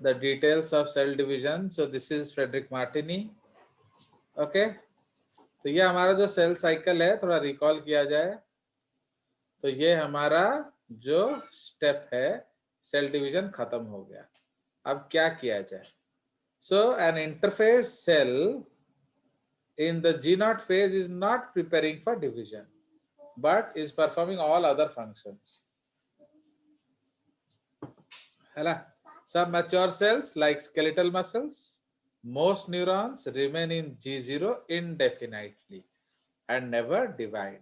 the details of cell division. So this is Frederick Martini. Okay, तो ये हमारा जो सेल साइकिल है थोड़ा रिकॉल किया जाए तो ये हमारा जो स्टेप है सेल डिवीजन खत्म हो गया. अब क्या किया जाए? So an interphase cell in the G0 phase is not preparing for division but is performing all other functions. Some mature cells like skeletal muscles, most neurons remain in G0 indefinitely and never divide.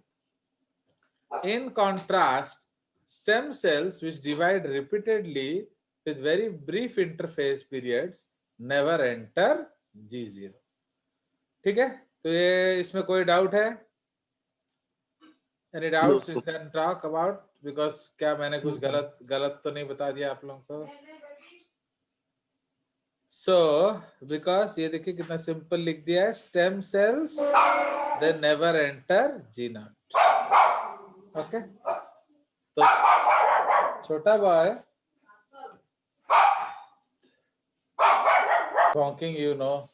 In contrast, stem cells which divide repeatedly with very brief interphase periods never enter G0. ठीक है, तो ये इसमें कोई doubt है? Any doubts you can talk about? Because क्या मैंने कुछ गलत तो नहीं बता दिया आप लोगों को? So because ये देखिए कितना सिंपल लिख दिया है, stem cells they never enter G0. Okay, तो छोटा बॉय honking, you know.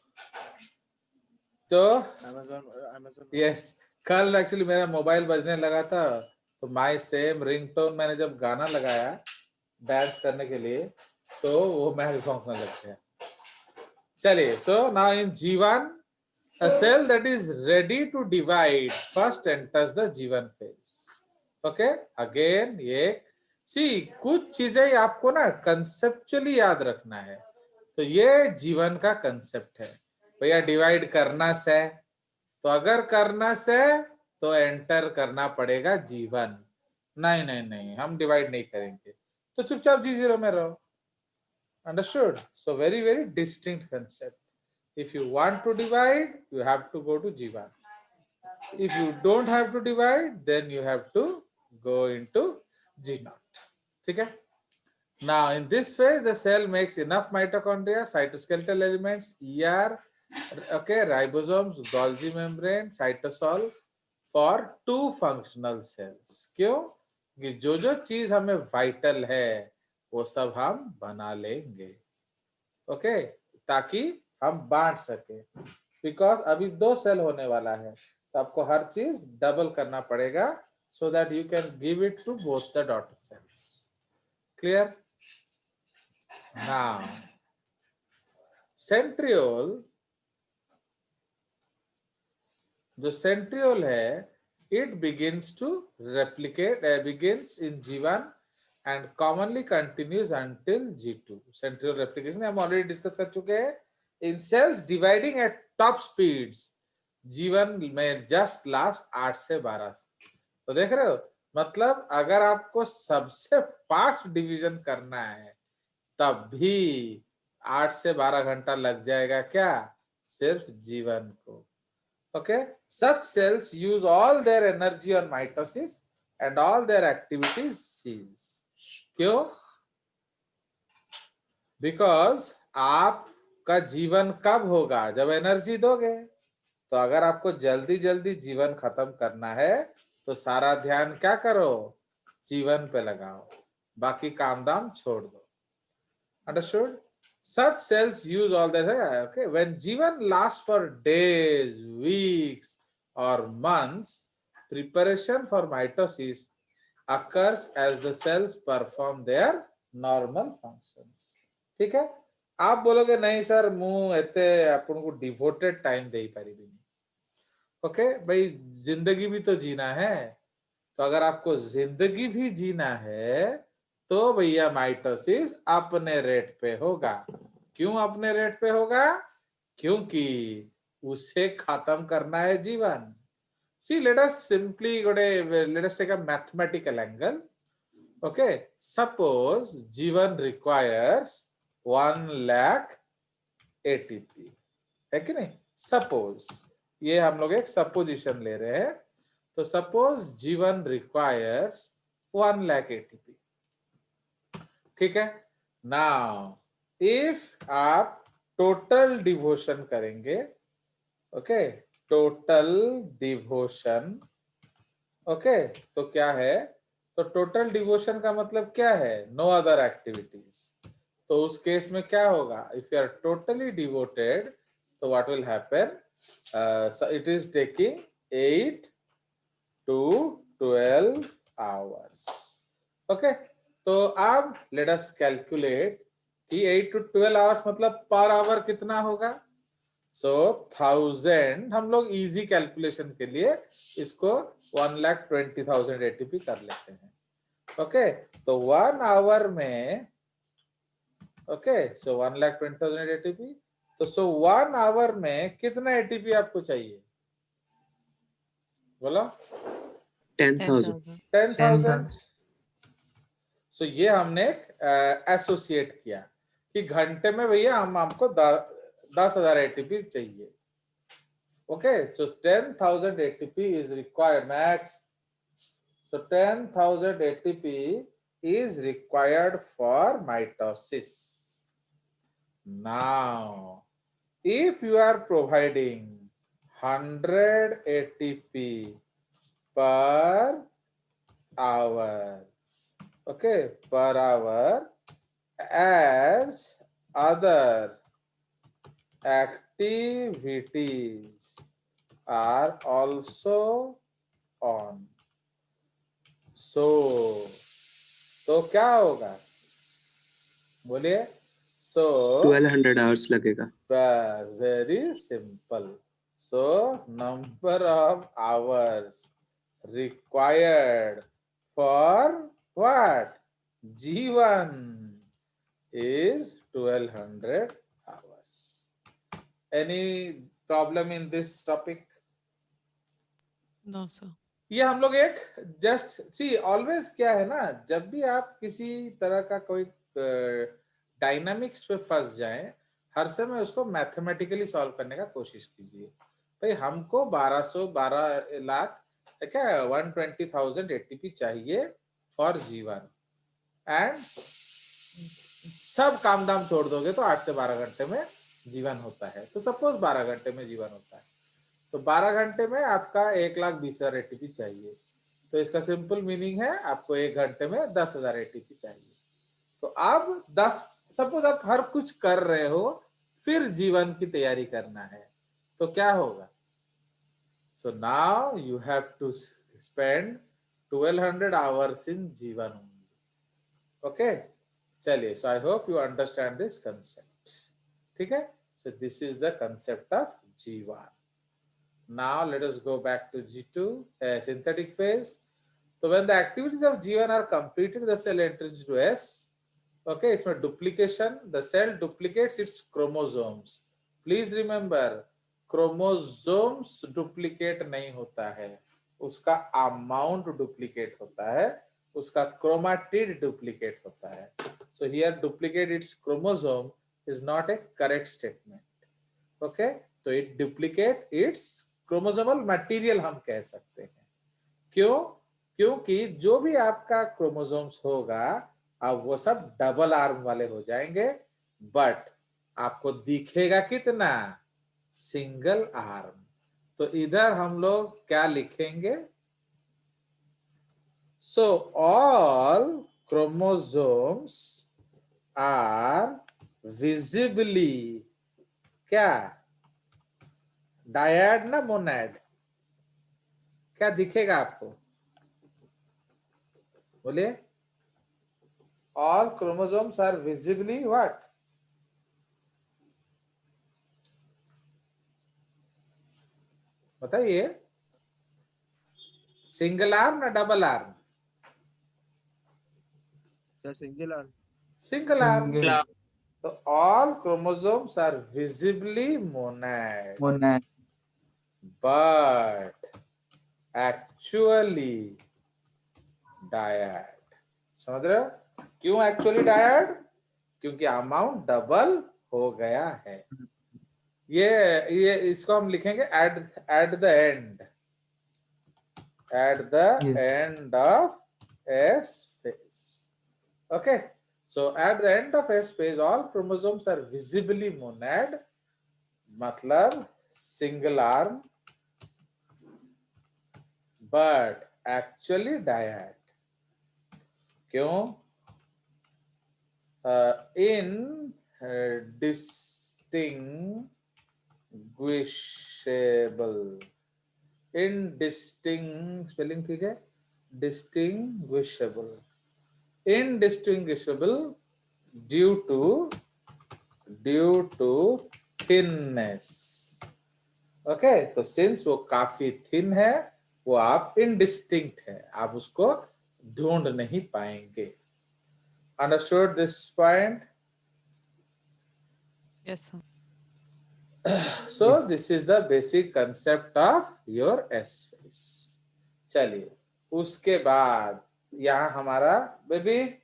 तो Amazon yes, कल एक्चुअली मेरा मोबाइल बजने लगा था तो माई सेम रिंगटोन मैंने जब गाना लगाया डांस करने के लिए तो वो मैं भौंकने लग गया. चलिए, so now in G1 a cell that is ready to divide first enters the G1 phase. Okay, again ये see कुछ चीजें आपको ना कंसेप्चुअली याद रखना है. तो ये जीवन का कंसेप्ट है भैया, डिवाइड करना से, तो अगर करना से तो एंटर करना पड़ेगा जीवन. नहीं नहीं नहीं, हम डिवाइड नहीं करेंगे तो चुपचाप G0 में रहो. Understood? So very very distinct concept. If you want to divide, you have to go to G1. If you don't have to divide, then you have to go into G0. ठीक है? Now in this phase, the cell makes enough mitochondria, cytoskeletal elements, ER, okay, ribosomes, Golgi membrane, cytosol for 2 functional cells. क्यों? कि जो चीज हमें vital है वो सब हम बना लेंगे. ओके, ताकि हम बांट सके. बिकॉज अभी 2 सेल होने वाला है तो आपको हर चीज डबल करना पड़ेगा so that you can give it to both the daughter cells. Clear? Now centriole, जो centriole है it begins to replicate, begins in G1 and commonly continues until G2. Centriole replication हम already discuss कर चुके हैं. In cells dividing at top speeds, G1 में just last 8 से 12. तो देख रहे हो, मतलब अगर आपको सबसे फास्ट डिवीजन करना है तब भी 8 से 12 घंटा लग जाएगा. क्या? सिर्फ G1 को. Okay, such cells use all their energy on mitosis and all their activities cease. क्यों? Because आपका जीवन कब होगा? जब एनर्जी दोगे. तो अगर आपको जल्दी जल्दी जीवन खत्म करना है तो सारा ध्यान क्या करो? जीवन पे लगाओ, बाकी काम दाम छोड़ दो. Understood? Such cells use all their, okay, when G1 lasts for days, weeks or months, preparation for mitosis occurs as the cells perform their normal functions. ठीक है? आप बोलोगे नहीं सर मुझे एते अपन को डिवोटेड टाइम दे ही पारिबी. ओके भाई, जिंदगी भी तो जीना है. तो अगर आपको जिंदगी भी जीना है तो भैया माइटोसिस अपने रेट पे होगा. क्यों अपने रेट पे होगा? क्योंकि उसे खत्म करना है जीवन. See, let us take a mathematical angle. Okay, suppose G1 requires 1 lakh ATP, है कि नहीं? Suppose, ये हम लोग एक supposition ले रहे हैं. तो suppose G1 requires 1 lakh ATP. ठीक है? Now, if आप total devotion करेंगे, okay, total devotion, okay, तो क्या है? तो total devotion का मतलब क्या है? No other activities. तो उस केस में क्या होगा? If you are totally devoted, तो what will happen? So it is taking 8 to 12 hours. Okay, तो अब let us calculate कि 8 to 12 hours मतलब पर आवर कितना होगा? So 1000, हम लोग इजी कैलकुलेशन के लिए इसको 1,20,000 ATP कर लेते हैं. ओके, तो 1 आवर में, ओके, सो 1,20,000 ATP. तो सो 1 आवर में कितना ATP आपको चाहिए? बोलो. 10,000. 10,000. सो ये हमने एसोसिएट किया कि घंटे में भैया हम आपको 10,000 ATP चाहिए. Okay, so 10,000 ATP is required max. So 10,000 ATP is required for mitosis. Now, if you are providing 100 ATP per hour, okay, per hour, as other activities are also on. तो क्या होगा? बोलिए. So 1200 hours लगेगा. very simple. So number of hours required for what? G1 is 1200 hours. Any problem in this topic? No, sir. ये हम लोग एक just see always क्या है ना, जब भी आप किसी तरह का कोई डायनामिक्स पे फंस जाएं, हर समय उसको मैथमेटिकली सॉल्व करने का कोशिश कीजिए. भाई हमको 12 लाख क्या 120,000 ATP चाहिए फॉर जीवन, एंड सब काम दाम छोड़ दोगे तो 8 से 12 घंटे में जीवन होता है. तो सपोज 12 घंटे में जीवन होता है, तो 12 घंटे में आपका 1,20,000 ATP चाहिए. तो इसका सिंपल मीनिंग है आपको 1 घंटे में 10,000 ATP चाहिए. तो अब 10, सपोज आप हर कुछ कर रहे हो, फिर जीवन की तैयारी करना है, तो क्या होगा? So now you have to spend 1200 hours in जीवन. ओके, चलिए. So I hope you understand this concept. ठीक है. So this is the concept of जीवन. Now let us go back to G2, synthetic phase. So when the activities of G1 are completed, the cell enters into S. Okay, इसमें duplication, the cell duplicates its chromosomes. Please remember, chromosomes duplicate नहीं होता है, उसका amount duplicate होता है, उसका chromatid duplicate होता है. So here duplicate its chromosome is not a correct statement. Okay, तो it duplicate its chromosomal material हम कह सकते हैं. क्यों? क्योंकि जो भी आपका क्रोमोसोम्स होगा, अब वो सब डबल आर्म वाले हो जाएंगे, बट आपको दिखेगा कितना? Single arm. तो इधर हम लोग क्या लिखेंगे? So all chromosomes are visibly क्या? डायड ना मोनैड? क्या दिखेगा आपको? बोलिए. All chromosomes are visibly what? बताइए. सिंगल आर्म ना double arm? Single arm. Single arm. तो all chromosomes are visibly monad, but actually dyad. समझ रहे हो? क्यों एक्चुअली डायड? क्योंकि अमाउंट डबल हो गया है. ये इसको हम लिखेंगे at the end of S phase. Okay, so at the end of S phase all chromosomes are visibly monad, मतलब single arm, but actually dyad. क्यों? indistinguishable. indistinct spelling ठीक है, distinguishable. indistinguishable due to thinness. Okay, तो since वो काफी thin है, वो आप indistinct है, आप उसको ढूंढ नहीं पाएंगे. Understood this point? Yes, sir. So Yes. this is the basic concept of your S phase. चलिए, उसके बाद यहाँ हमारा बेबी,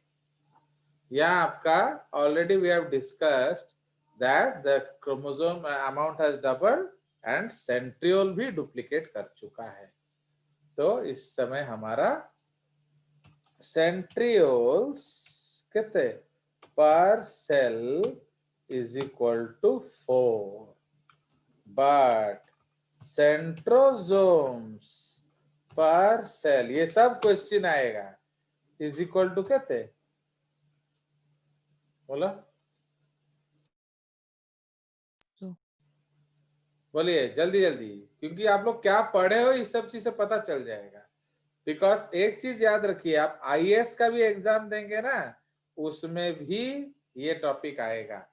यहाँ आपका already we have discussed that the chromosome amount has doubled and centriole भी duplicate कर चुका है. तो इस समय हमारा centrioles कितने per cell is equal to 4, but centrosomes per cell, ये सब क्वेश्चन आएगा, is equal to कितने, बोलो So, बोलिए जल्दी जल्दी, क्योंकि आप लोग क्या पढ़े हो इस सब चीज से पता चल जाएगा. बिकॉज एक चीज याद रखिए, आप आईएएस का भी एग्जाम देंगे ना, उसमें भी ये टॉपिक आएगा.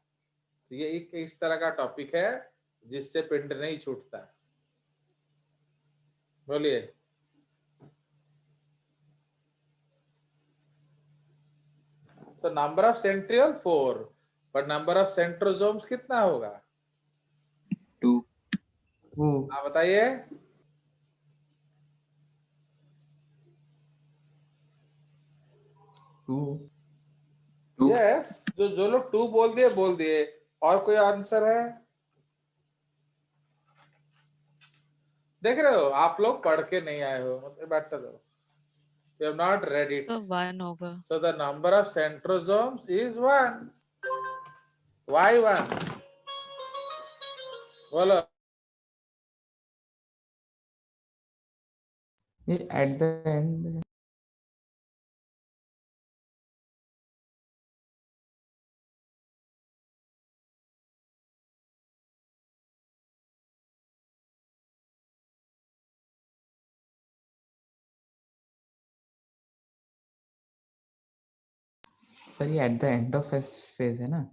ये एक इस तरह का टॉपिक है जिससे पिंड नहीं छूटता. बोलिए. तो नंबर ऑफ सेंट्रियल 4, पर नंबर ऑफ सेंट्रोसोम्स कितना होगा? 2. आप बताइए. 2. यस, जो लोग 2 बोल दिए. और कोई आंसर है? देख रहे हो, आप लोग पढ़ के नहीं आए हो, मतलब बैठा दो. You have not read it. so 1 होगा. So the number of centrosomes is 1. Why 1? बोलो. At the end, सर ये at the end of S phase है ना?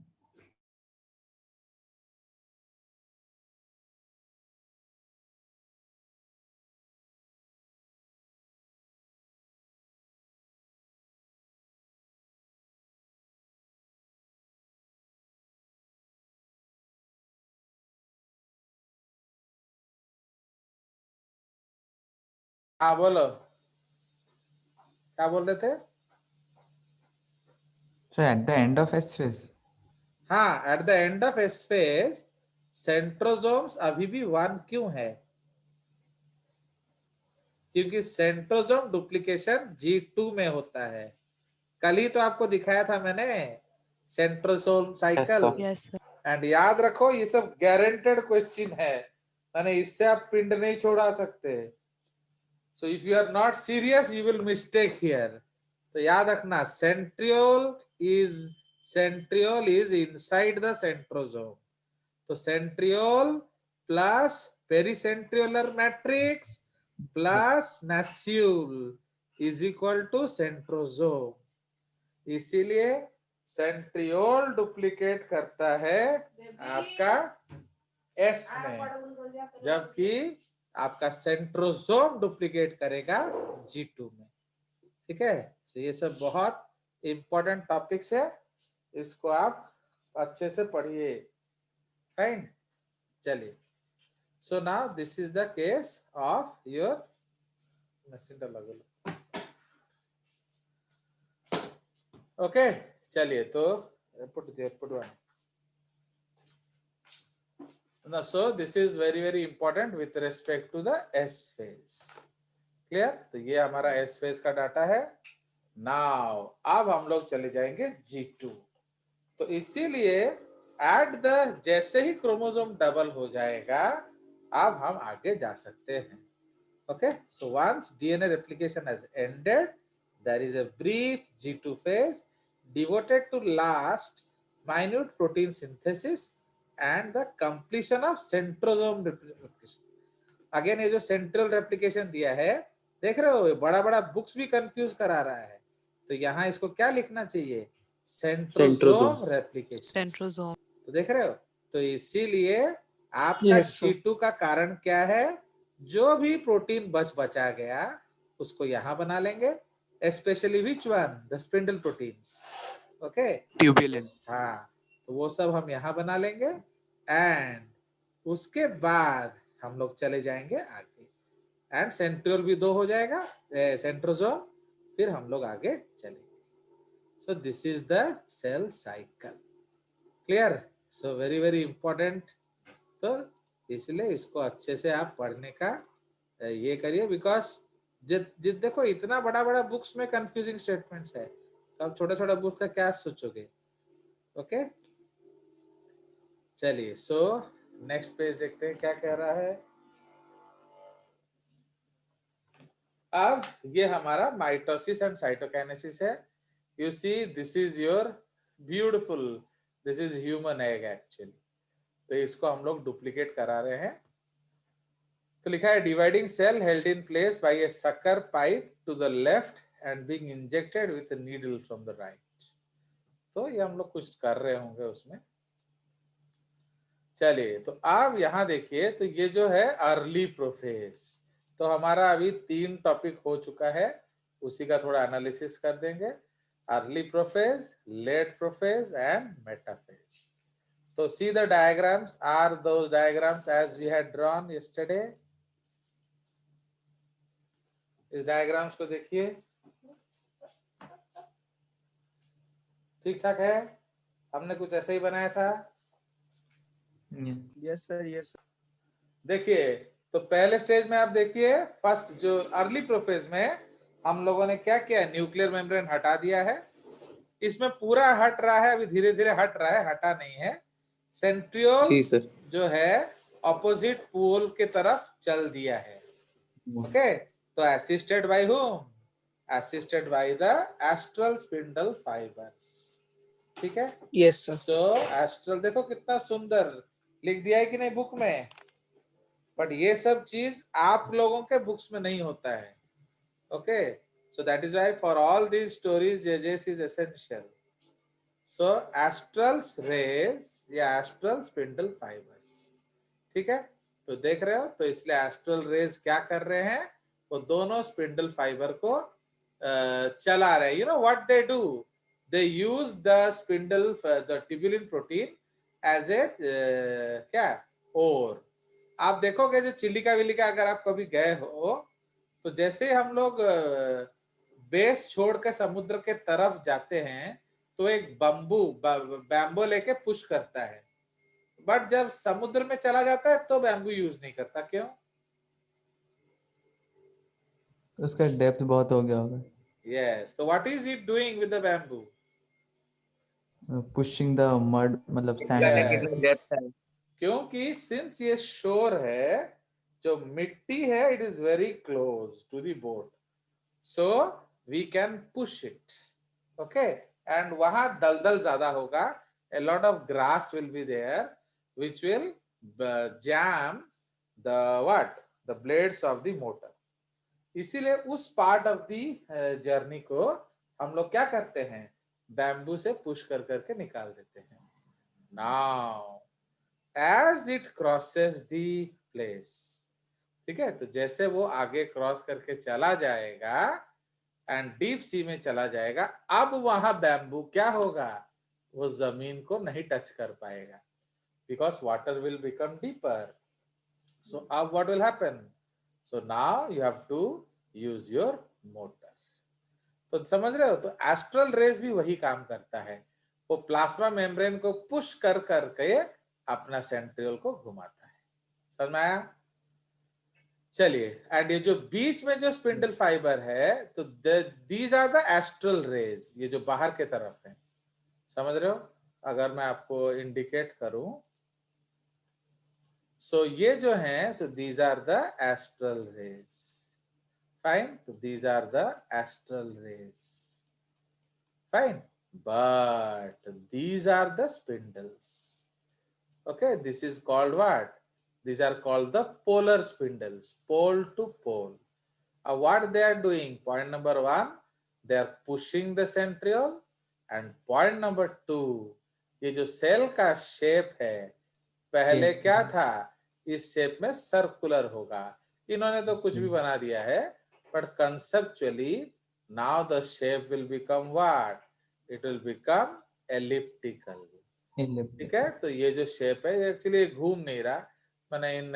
हाँ बोलो, क्या बोल रहे थे? So at the end of S phase. हाँ, eight the end of S phase centrosomes अभी भी 1 क्यों है? क्योंकि सेंट्रोसोम डुप्लीकेशन G2 में होता है. कल ही तो आपको दिखाया था मैंने centrosome cycle. Yes, sir. And याद रखो, ये सब गारंटेड क्वेश्चन है, यानी इससे आप पिंड नहीं छोड़ा सकते. So if you are not serious you will mistake here. तो याद रखना, centriole is inside the centrosome. तो centriole plus pericentriolar matrix plus nasule is equal to centrosome. इसीलिए सेंट्रियोल डुप्लीकेट करता है आपका एस में, जबकि आपका सेंट्रोसोम डुप्लीकेट करेगा G2 में. ठीक है, तो ये सब बहुत इंपॉर्टेंट टॉपिक्स है, इसको आप अच्छे से पढ़िए. फाइन. चलिए, सो now this is the case of your okay. चलिए, तो put one. Now, so this is very important with respect to the S phase. Clear? तो ये हमारा S phase का डाटा है. Now, अब हम लोग चले जाएंगे G2. तो इसीलिए जैसे ही क्रोमोसोम डबल हो जाएगा, अब हम आगे जा सकते हैं. Okay, so once DNA replication has ended, there is a brief G2 phase. devoted to last minute protein synthesis and the completion of centrosome replication. Again ये जो सेंट्रल रेप्लिकेशन दिया है, देख रहे हो, बड़ा बड़ा बुक्स भी कंफ्यूज करा रहा है, तो यहाँ इसको क्या लिखना चाहिए, सेंट्रोसोम रेप्लिकेशन, सेंट्रोसोम। तो देख रहे हो, तो इसीलिए आपका Yes, sir. C2 का कारण क्या है, जो भी प्रोटीन बचा गया उसको यहाँ बना लेंगे, specially which one, the spindle proteins, okay, tubulin. हाँ, तो वो सब हम यहाँ बना लेंगे एंड उसके बाद हम लोग चले जाएंगे आगे एंड सेंट्रियोल भी 2 हो जाएगा, सेंट्रोसोम, फिर हम लोग आगे चलेंगे. So this is the cell cycle. Clear? So very very important. तो इसलिए इसको अच्छे से आप पढ़ने का ये करिए, बिकॉज जित देखो इतना बड़ा बड़ा बुक्स में कंफ्यूजिंग स्टेटमेंट्स है, तो आप छोटा छोटा बुक का क्या सोचोगे. ओके, चलिए. सो नेक्स्ट पेज देखते हैं क्या कह रहा है. अब ये हमारा माइटोसिस एंड साइटोकाइनेसिस है. You see this is your beautiful, this is human egg actually. तो इसको हम लोग डुप्लीकेट करा रहे हैं. तो लिखा है dividing cell held in place by a sucker pipe to the left end being injected with a needle from the right. तो ये हम लोग कुछ कर रहे होंगे उसमें. चलिए, तो आप यहाँ देखिए, तो ये जो है अर्ली प्रोफेज, तो हमारा अभी 3 टॉपिक हो चुका है, उसी का थोड़ा एनालिसिस कर देंगे. Early prophase, late prophase and metaphase. So see the diagrams. Are those diagrams as we had drawn yesterday? इस डायग्राम्स को देखिए, ठीक ठाक है, हमने कुछ ऐसे ही बनाया था. Yes, sir. Yes, sir. देखिए, तो पहले स्टेज में आप देखिए, फर्स्ट जो अर्ली प्रोफेज में हम लोगों ने क्या किया, न्यूक्लियर मेम्ब्रेन हटा दिया है. इसमें पूरा हट रहा है, अभी धीरे धीरे हट रहा है, हटा नहीं है. सेंट्रियोल्स जो है ऑपोजिट पोल के तरफ चल दिया है. ओके, तो assisted by whom? Assisted by the astral spindle fibres. ठीक है. Yes, sir. सो एस्ट्रल देखो कितना सुंदर लिख दिया है कि नहीं बुक में, बट ये सब चीज आप लोगों के बुक्स में नहीं होता है. Okay, so that is why for all these stories जेजेस is essential. So astral rays या एस्ट्रल स्पिंडल फाइबर्स. ठीक है, तो देख रहे हो, तो इसलिए एस्ट्रल रेज क्या कर रहे हैं, वो दोनों स्पिंडल फाइबर को चला रहे हैं. You know what they do, they use the spindle the tubulin protein as a क्या और. आप देखोगे जो चिलिका विलिका अगर आप कभी गए हो, तो जैसे हम लोग बेस छोड़ के समुद्र के तरफ जाते हैं, तो एक बैम्बू लेके पुश करता है, बट जब समुद्र में चला जाता है तो बैम्बू यूज नहीं करता. क्यों? उसका डेप्थ बहुत हो गया होगा. यस, तो what is it doing with the bamboo? Pushing the mud, मतलब सैंड. Yes. क्योंकि सिंस ये शोर है, जो मिट्टी है, it is very close to the boat, so we can push it. Okay, and वहां दलदल ज्यादा होगा, a lot of grass will be there which will jam the the blades of the motor. इसीलिए उस पार्ट ऑफ दी जर्नी को हम लोग क्या करते हैं, बैम्बू से पुश कर करके निकाल देते हैं. Now as it crosses the place, ठीक है, तो जैसे वो आगे क्रॉस करके चला जाएगा एंड डीप सी में चला जाएगा, अब वहां बैम्बू क्या होगा, वो जमीन को नहीं टच कर पाएगा, because water will become deeper. So अब what will happen, so now you have to use your motor. तो समझ रहे हो, तो एस्ट्रल रेज भी वही काम करता है, वो प्लाज्मा मेम्ब्रेन को पुश कर करके अपना सेंट्रियोल को घुमाता है. समझ में आया? चलिए, एंड ये जो बीच में जो स्पिंडल फाइबर है, तो these are the astral rays, ये जो बाहर के तरफ है. समझ रहे हो? अगर मैं आपको इंडिकेट करूं, सो ये जो है, so these are the astral rays. Fine, तो these are the astral rays. Fine. but these are the spindles. Okay, this is called what? These are called the polar spindles, pole to pole. What they are doing? Point number one, they are pushing the centriole, and point number two, ये जो cell का shape है पहले क्या था, इस shape में circular होगा. इन्होंने तो कुछ भी बना दिया है, but conceptually now the shape will become what? It will become elliptical. ठीक है, तो ये जो शेप है एक्चुअली घूम नहीं रहा, मैंने इन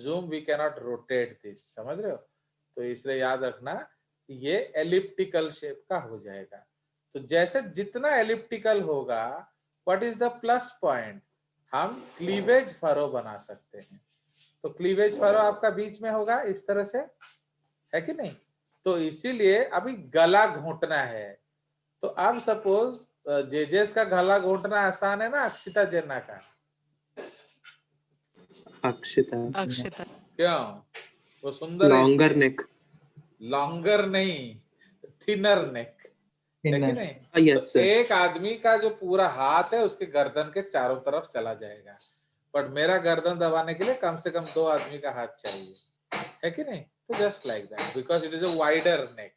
zoom we can not rotate this, समझ रहे हो? तो इसलिए याद रखना ये एलिप्टिकल शेप का हो जाएगा. तो जैसे जितना एलिप्टिकल होगा, what is the plus point? हम क्लीवेज फरो बना सकते हैं. तो क्लीवेज फरो आपका बीच में होगा इस तरह से, है कि नहीं? तो इसीलिए अभी गला घोंटना है. तो अब सपोज जेजेस का गला घोंटना आसान है ना अक्षिता जेना का? अक्षिता अक्षिता क्यों? वो सुंदर है लॉन्गर इसलिए. नेक. लॉन्गर नहीं, थिनर नेक, है कि नहीं? यस तो सर. एक आदमी का जो पूरा हाथ है उसके गर्दन के चारों तरफ चला जाएगा, बट मेरा गर्दन दबाने के लिए कम से कम 2 आदमी का हाथ चाहिए, है कि नहीं? तो just like that, because it is a wider neck.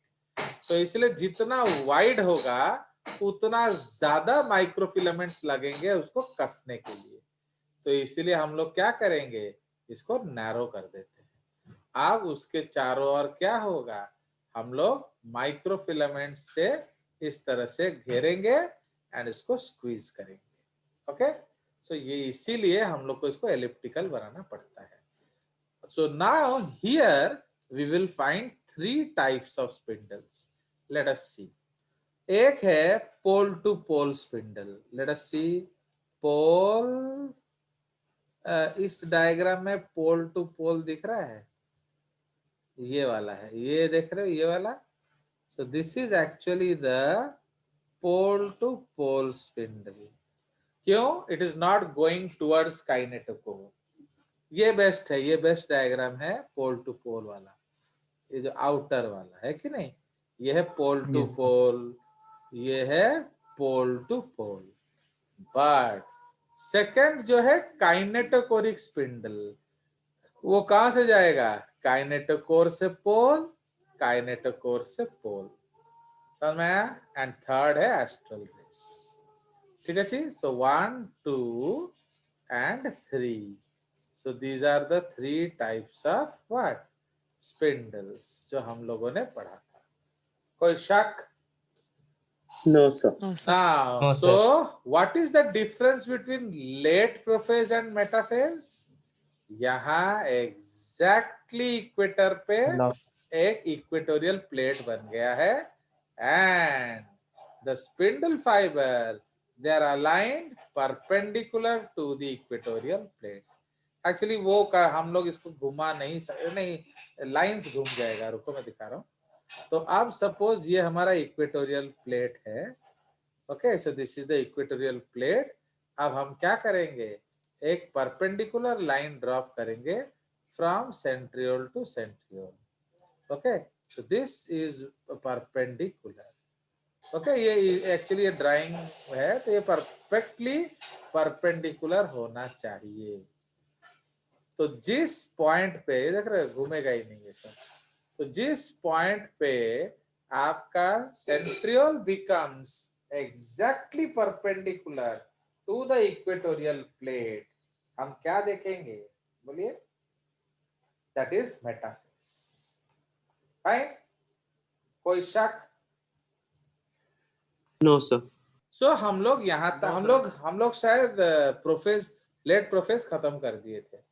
तो इसलिए जितना वाइड होगा उतना ज्यादा माइक्रोफिलामेंट्स लगेंगे उसको कसने के लिए. तो इसीलिए हम लोग क्या करेंगे, इसको नैरो कर देते हैं. अब उसके चारों ओर क्या होगा, हम लोग माइक्रोफिलामेंट से इस तरह से घेरेंगे एंड इसको स्क्वीज करेंगे. ओके, सो ये इसीलिए हम लोग को इसको एलिप्टिकल बनाना पड़ता है. So now here we will find 3 types of spindles. Let us see. एक है pole to pole spindle. Let us see pole. इस डायग्राम में पोल टू पोल दिख रहा है, ये वाला है, ये देख रहे हो ये वाला. So this is actually the pole to pole spindle. क्यों? It is not going towards kinetochore. ये बेस्ट है, ये बेस्ट डायग्राम है पोल टू पोल वाला, ये जो आउटर वाला है कि नहीं. ये है पोल टू पोल, ये है pole to pole. But second जो है काइनेटोकोरिक स्पिंडल, वो कहां से जाएगा? काइनेटोकोर से पोल, काइनेटोकोर से पोल. समझ में आया? एंड थर्ड है एस्ट्रल रेस. ठीक है जी. So 1 2 and 3. So these are the 3 types of what? Spindles जो हम लोगों ने पढ़ा था. कोई शक? No sir. No sir. Now, No, so what is the difference between late prophase and metaphase? यहाँ एग्जैक्टली इक्वेटर पे एक इक्वेटोरियल प्लेट बन गया है and the spindle fibre they are aligned perpendicular to the equatorial plate. Actually वो का हम लोग इसको घुमा नहीं सकते, नहीं लाइंस घूम जाएगा. रुको मैं दिखा रहा हूँ. तो अब सपोज ये हमारा इक्वेटोरियल प्लेट है. Okay, so this is the equatorial plate. अब हम क्या करेंगे, एक परपेंडिकुलर लाइन ड्रॉप करेंगे from centriole to centriole. Okay, so this is perpendicular. Okay, ये एक्चुअली ये ड्राइंग है तो ये परफेक्टली परपेंडिकुलर होना चाहिए. तो जिस पॉइंट पे देख रहे हो घूमेगा ही नहीं ये सब. तो जिस पॉइंट पे आपका centriole becomes exactly perpendicular to the equatorial plate, हम क्या देखेंगे बोलिए? That is metaphase. फाइन. कोई शक? No sir. सो हम लोग यहाँ तक हम लोग शायद प्रोफेज लेट प्रोफेज खत्म कर दिए थे.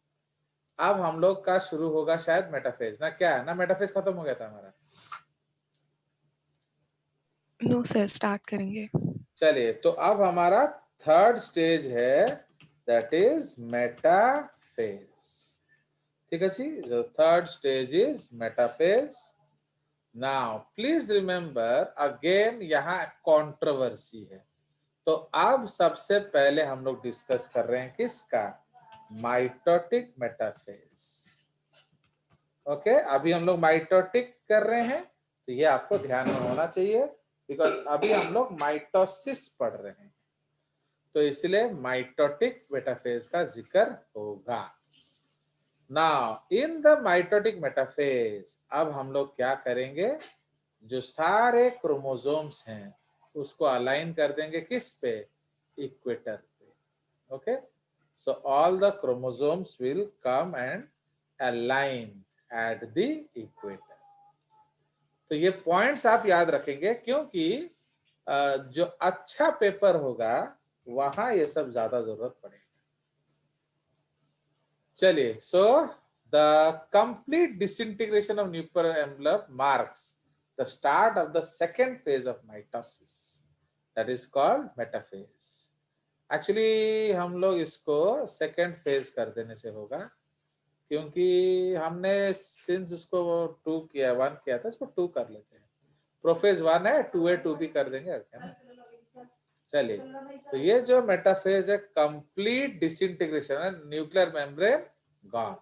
अब हम लोग का शुरू होगा शायद मेटाफेज ना. क्या है ना, मेटाफेज खत्म हो गया था हमारा. नो सर, स्टार्ट करेंगे. चलिए, तो अब हमारा थर्ड स्टेज है, दैट इज मेटाफेज. ठीक है जी. जो third stage is metaphase. Now please remember again यहाँ कंट्रोवर्सी है. तो अब सबसे पहले हम लोग डिस्कस कर रहे हैं किसका? Mitotic metaphase. ओके, अभी हम लोग माइटोटिक कर रहे हैं, तो ये आपको ध्यान में होना चाहिए. बिकॉज अभी हम लोग माइटोसिस पढ़ रहे हैं, तो इसलिए माइटोटिक मेटाफेज का जिक्र होगा। Now in the mitotic metaphase अब हम लोग क्या करेंगे, जो सारे क्रोमोसोम्स हैं उसको अलाइन कर देंगे किस पे, इक्वेटर पे। Okay, so all the chromosomes will come and align at the equator. तो ये पॉइंट्स आप याद रखेंगे, क्योंकि जो अच्छा पेपर होगा वहां ये सब ज्यादा जरूरत पड़ेगा। चलिए, so the complete disintegration of nuclear envelope marks the start of the second phase of mitosis, that is called metaphase. Actually हम लोग इसको second phase कर देने से होगा, क्योंकि हमने since उसको 2 किया 1 किया था, इसको 2 कर लेते हैं। प्रोफेज 1 है, 2A 2B कर देंगे, है ना। चलिए, तो ये जो मेटाफेज है कंप्लीट डिसइंटीग्रेशन है, nuclear membrane gone.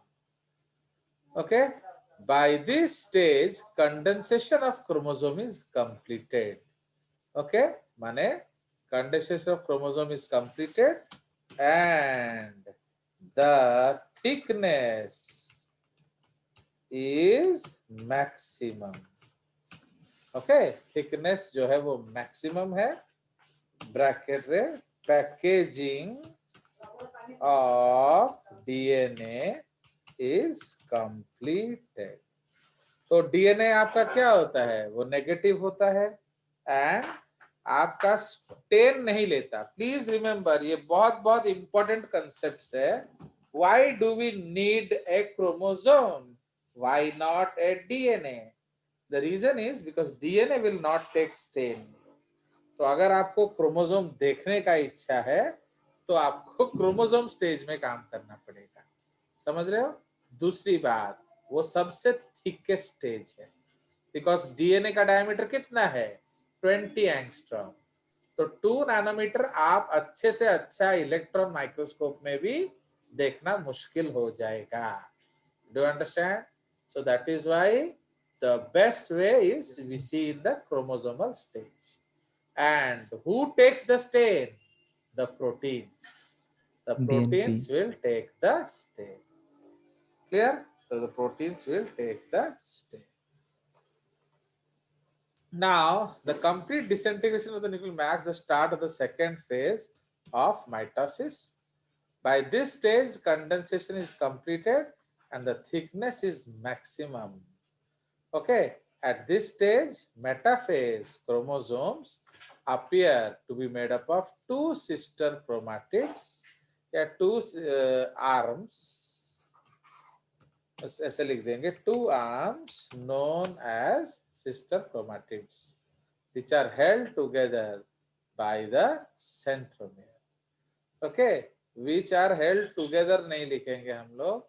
Okay, by this stage condensation of chromosome is completed. Okay, माने condensation of chromosome is completed and the thickness is maximum. Okay, thickness जो है वो maximum है, ब्रैकेट रे, packaging of DNA is completed. तो DNA आपका क्या होता है, वो नेगेटिव होता है एंड आपका स्टेन नहीं लेता। प्लीज रिमेंबर, ये बहुत बहुत इंपॉर्टेंट कंसेप्ट है। Why do we need a chromosome, why not a DNA? The reason is because DNA will not take stain. तो अगर आपको क्रोमोसोम देखने का इच्छा है तो आपको क्रोमोसोम स्टेज में काम करना पड़ेगा, समझ रहे हो। दूसरी बात, वो सबसे थिकेस्ट स्टेज है, बिकॉज डीएनए का डायमीटर कितना है, 20 एंगस्ट्रॉम। तो 2 नैनोमीटर आप अच्छे से अच्छा इलेक्ट्रॉन माइक्रोस्कोप में भी देखना मुश्किल हो जाएगा। Do you understand? So that is why the best way is we see in the chromosomal stage. And who takes the stain? The proteins. The proteins DNP. will take the stain. Clear? So the proteins will take the stain. Now, the complete disintegration of the nucleus marks the start of the second phase of mitosis. By this stage, condensation is completed and the thickness is maximum. Okay, at this stage, metaphase chromosomes appear to be made up of 2 sister chromatids, या 2 arms, ऐसे लिख देंगे, 2 arms known as sister chromatids, which are held together by the centromere. Okay, which are held together नहीं लिखेंगे हम लोग,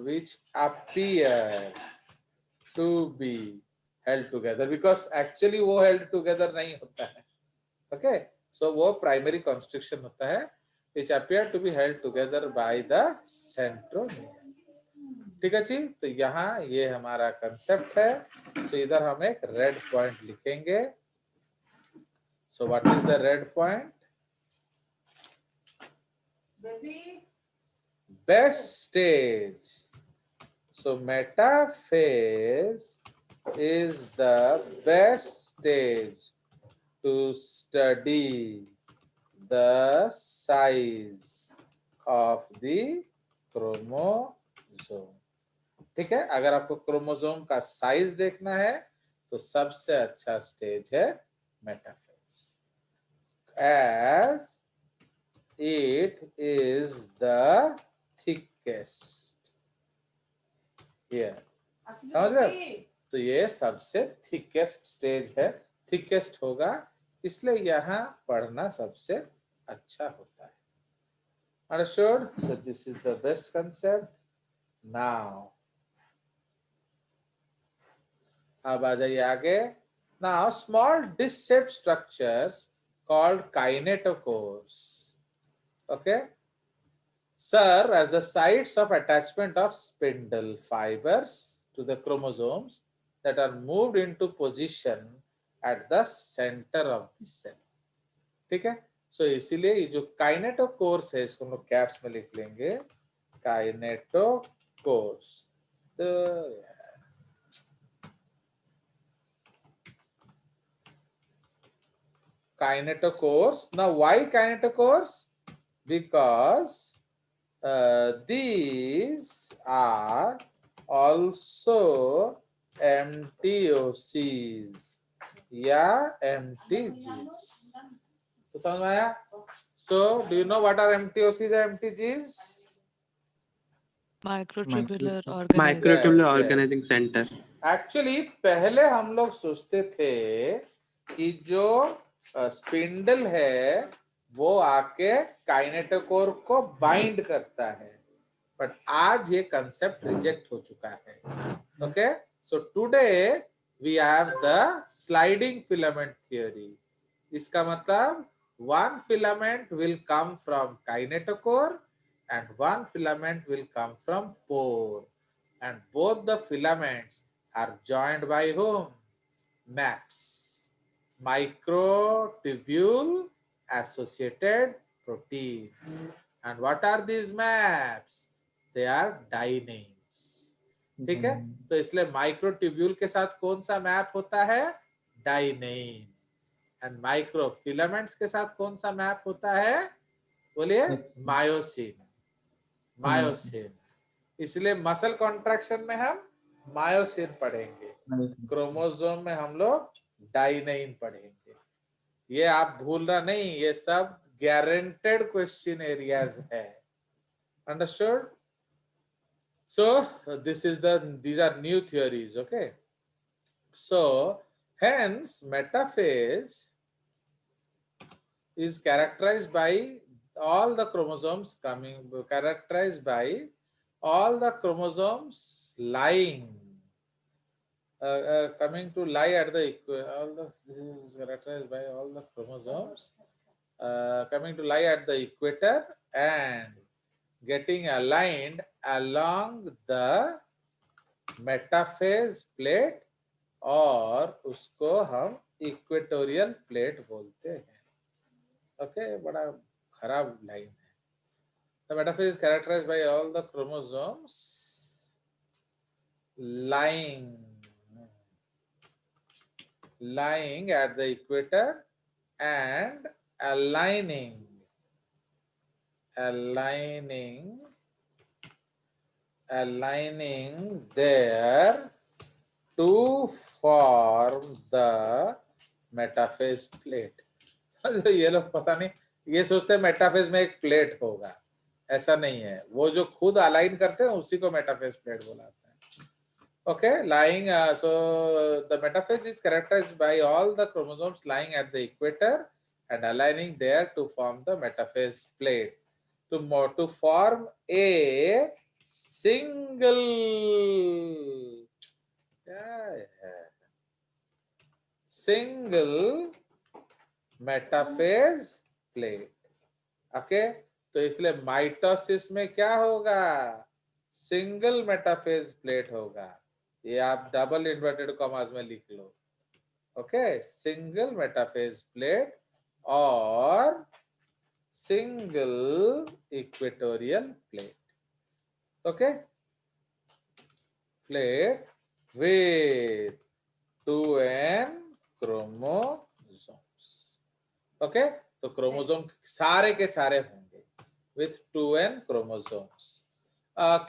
which appear to be held together, because actually वो held together नहीं होता है। Okay, so वो primary constriction होता है, which appear to be held together by the centromere। ठीक है जी, तो यहाँ ये हमारा कंसेप्ट है। so इधर हम एक रेड पॉइंट लिखेंगे। so what is the red point? Best stage. So metaphase is the best stage to study the size of the chromosome. ठीक है, अगर आपको क्रोमोसोम का साइज देखना है तो सबसे अच्छा स्टेज है metaphase, as it is the thickest here. समझ रहे हो? तो ये सबसे थिकेस्ट स्टेज है, थिकेस्ट होगा, इसलिए यहाँ पढ़ना सबसे अच्छा होता है। Understood? So this is the best concept. Now, अब आ जाइए आगे। Now, small disc-shaped structures called kinetochores, okay, serve as the sites of attachment of spindle fibers to the chromosomes that are moved into position at the center of the cell. ठीक है, सो इसीलिए ये जो kinetochores है इसको हम लोग caps में लिख लेंगे, काइनेटोकोर्स. तो kinetochores. Now why kinetochores? Because these are also MTOCs या MTGs. तो समझ में आया? So do you know what are MTOCs and MTGs? Microtubular Microtubular Yes, organizing yes. center. Actually पहले हम लोग सोचते थे कि जो स्पिंडल है वो आके काइनेटोकोर को बाइंड करता है, बट आज ये कंसेप्ट रिजेक्ट हो चुका है. Okay, so today we have the sliding filament theory. इसका मतलब one filament will come from kinetochore and one filament will come from pore, and both the filaments are joined by whom? MAPS, microtubule associated proteins. And what are these MAPS? They are dyneins. ठीक है, तो इसलिए microtubule के साथ कौन सा map होता है? डाइनेइन. एंड माइक्रोफिलामेंट्स के साथ कौन सा मैप होता है? बोलिए, मायोसिन. मायोसिन. इसलिए मसल कॉन्ट्रैक्शन में हम मायोसिन पढ़ेंगे, क्रोमोसोम में हम लोग डाइनेइन पढ़ेंगे. ये आप भूलना नहीं, ये सब गारंटेड क्वेश्चन एरियाज है. Understood? So these are new theories. Okay, so hence metaphase is characterized by all the chromosomes lying coming to lie at the this is characterized by all the chromosomes coming to lie at the equator and getting aligned along the metaphase plate, और उसको हम equatorial plate बोलते हैं. Okay, बड़ा खराब line है. The metaphase is characterized by all the chromosomes lying at the equator and aligning there to form the metaphase plate. ये लोग पता नहीं, ये सोचते हैं मेटाफेज में एक प्लेट होगा. ऐसा नहीं है, वो जो खुद अलाइन करते हैं उसी को मेटाफेज प्लेट बोलाते हैं. Okay, lying so the metaphase is characterized by all the chromosomes lying at the equator and aligning there to form the metaphase plate to form a single metaphase plate. Okay, तो इसलिए mitosis में क्या होगा? Single metaphase plate होगा. ये आप double inverted commas में लिख लो. ओके, सिंगल मेटाफेज प्लेट और single equatorial plate. Okay, plate with 2n chromosomes. Okay, तो क्रोमोसोम सारे के सारे होंगे with 2n chromosomes.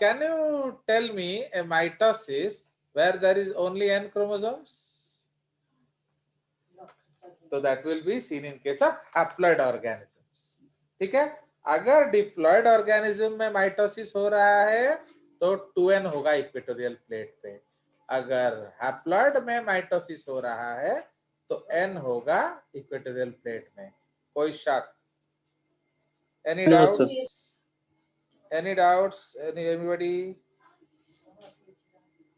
Can you tell me a mitosis where there is only n chromosomes? So that will be seen in case of haploid organisms. ठीक है, अगर diploid organism में mitosis हो रहा है तो 2n होगा इक्वेटोरियल प्लेट पे. अगर हैप्लॉइड में माइटोसिस हो रहा है तो n होगा इक्वेटोरियल प्लेट में. कोई शक? Any doubts? Any doubts? Anybody?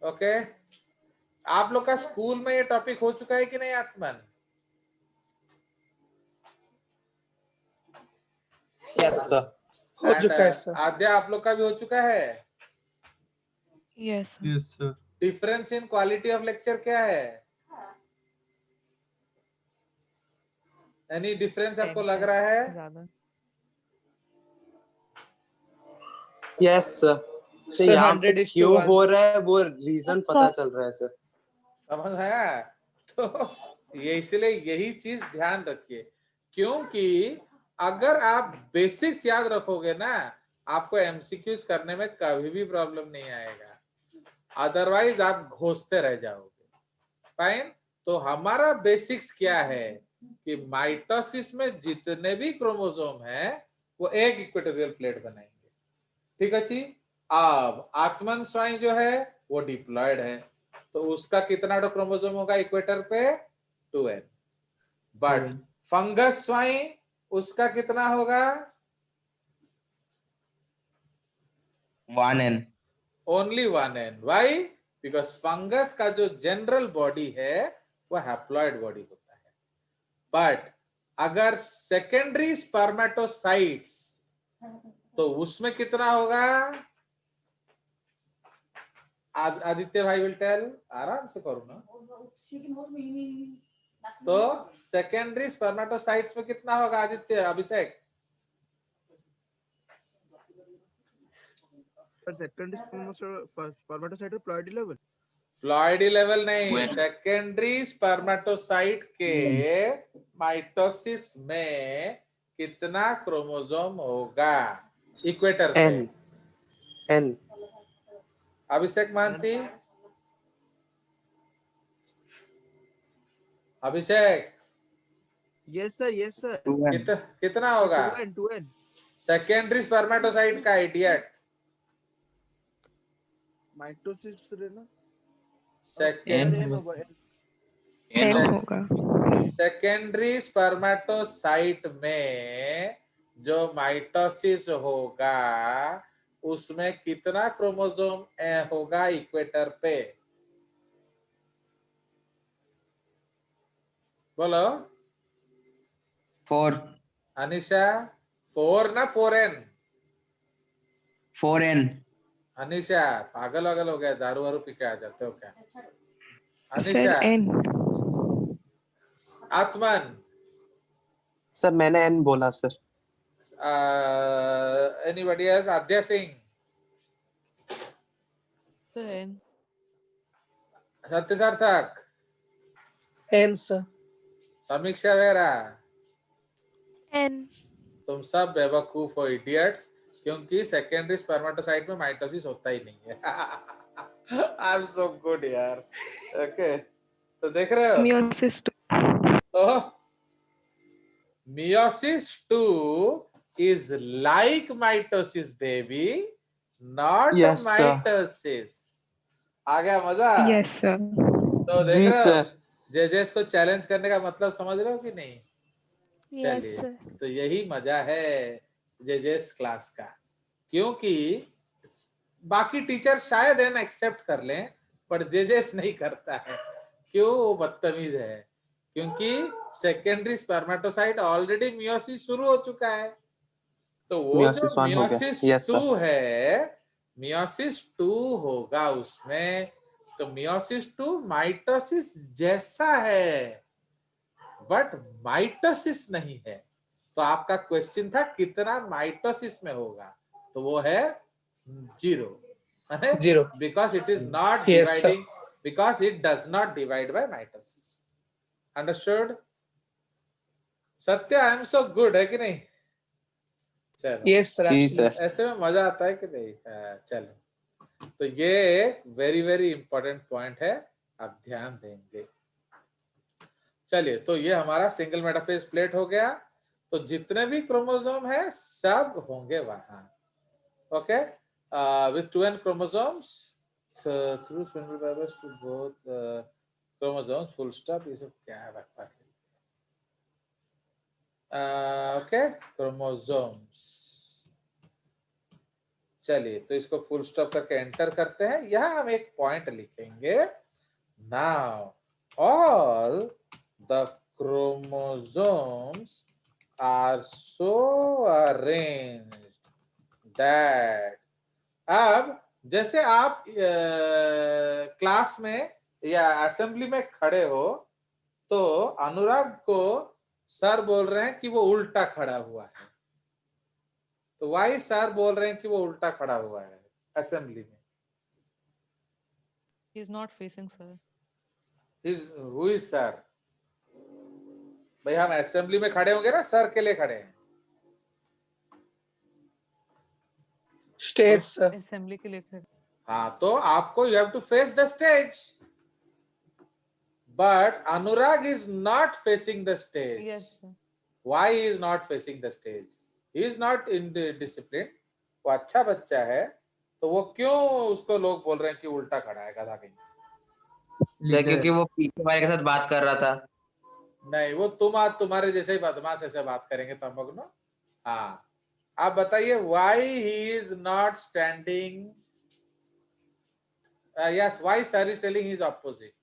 Okay, आप लोग का स्कूल में ये टॉपिक हो चुका है कि नहीं आत्मन? Yes, sir. हो चुका है सर. आद्या, आप लोग का भी हो चुका है? Yes. Yes, sir. Difference in quality of lecture क्या है? एनी डिफरेंस आपको लग रहा है? ज्यादा यस सर। Sir, यहाँ पे 100:1. क्यों हो रहा है वो रीजन पता चल रहा है सर। समझ आया? तो ये इसलिए यही चीज ध्यान रखिए, क्योंकि अगर आप बेसिक्स याद रखोगे ना, आपको एमसीक्यूज करने में कभी भी प्रॉब्लम नहीं आएगा, अदरवाइज आप घोषते रह जाओगे। फाइन। तो हमारा बेसिक्स क्या है कि माइटोसिस में जितने भी क्रोमोसोम है वो एक इक्वेटोरियल प्लेट बनाएंगे। ठीक है जी। अब आत्मन स्वाइन जो है वो डिप्लॉयड है, तो उसका कितना क्रोमोसोम होगा इक्वेटर पे? 2n। बट फंगस स्वाइन उसका कितना होगा? 1n. Only 1n। Y? Because fungus का जो जनरल बॉडी है वो हैप्लॉइड बॉडी होता है। बट अगर सेकेंडरी स्पर्मेटोसाइट्स, तो उसमें कितना होगा? आदित्य भाई विल टेल, आराम से करो ना। तो सेकेंडरी स्पर्मेटोसाइट्स में कितना होगा Aditya? Abhishek? Secondary spermatocyte ploidy level, ploidy level नहीं, सेकेंडरी स्पर्मेटोसाइट के माइटोसिस में कितना क्रोमोसोम होगा इक्वेटर पे? n अभिषेक मानती? अभिषेक यस सर, कितना होगा 2n सेकेंडरी स्पर्मेटोसाइट का? इडियट। माइटोसिस रे ना सेकेंड n होगा। सेकेंडरी स्पर्मेटोसाइट में जो माइटोसिस होगा उसमें कितना क्रोमोसोम होगा इक्वेटर पे? बोलो। 4. अनिशा? 4 ना 4n? 4n. अनिशा पागल वागल हो गया, दारू वारू पी के आ जाते हो क्या? Sir Anisha? n Atman? Sir मैंने n बोला sir. Anybody else? Aadya Singh? Satya Sarthak? n sir. Samiksha Vera? n तुम सब बेवकूफ हो, इडियट्स, क्योंकि सेकेंडरी स्पर्मेटोसाइट में माइटोसिस होता ही नहीं है। आई एम सो गुड यार। ओके, तो देख रहे हो? meiosis 2 तो meiosis 2 is like mitosis baby, not Yes, sir. mitosis। आ गया मजा? yes sir तो देख जी रहे हो सर। जेजेस को चैलेंज करने का मतलब समझ रहे हो कि नहीं? yes चलिए, sir तो यही मजा है जेजेस क्लास का, क्योंकि बाकी टीचर शायद है ना एक्सेप्ट कर लें, पर जेजेस नहीं करता है। क्यों? वो बदतमीज है, क्योंकि सेकेंडरी स्पर्मेटोसाइट ऑलरेडी मियोसिस शुरू हो चुका है। तो वो Meiosis जो 1 हो गया। Meiosis Yes, sir. 2 है, मियोसिस 2 होगा उसमें। तो मियोसिस 2 माइटोसिस जैसा है, बट माइटोसिस नहीं है। तो आपका क्वेश्चन था कितना माइटोसिस में होगा, तो वो है 0, 0. Because it is not Yes, sir. Dividing, because it does not divide by mitosis. Understood? सत्य आई एम सो गुड, है कि नहीं? चलो, Yes sir. जी Absolutely. सर। ऐसे में मजा आता है कि नहीं? चलो, तो ये एक वेरी वेरी इंपॉर्टेंट पॉइंट है, आप ध्यान देंगे। चलिए, तो ये हमारा सिंगल मेटाफेज प्लेट हो गया। तो जितने भी क्रोमोसोम है सब होंगे वहां। Okay, with 2n chromosomes through spindle fibres to both chromosomes, full stop. ये सब क्या है बकवास? Okay, chromosomes. चलिए, तो इसको फुल स्टॉप करके एंटर करते हैं। यहां हम एक पॉइंट लिखेंगे, now all the chromosomes are so arranged that अब जैसे आप क्लास में या असेंबली में खड़े हो तो अनुराग को सर बोल रहे हैं कि वो उल्टा खड़ा हुआ है, तो वाई सर बोल रहे हैं कि वो उल्टा खड़ा हुआ है असेंबली में? He is not facing sir. Who is sir? भाई हम असेंबली में खड़े होंगे ना, सर के लिए खड़े हैं। Stage, sir. Assembly के लिए खड़े. हाँ, तो आपको you have to face the stage, but Anurag is not facing the stage. Yes sir. Why he is not facing the stage? He is not in the discipline. वो अच्छा बच्चा है, तो वो क्यों उसको लोग बोल रहे हैं कि उल्टा खड़ा है, गधा कहीं? सर क्योंकि वो पीछे वाले के साथ बात कर रहा था। नहीं, वो तुम आज तुम्हारे जैसे ही बदमाश ऐसे बात करेंगे तब मगनो। हाँ, आप बताइए why he is not standing? Yes, why sir is telling his opposite?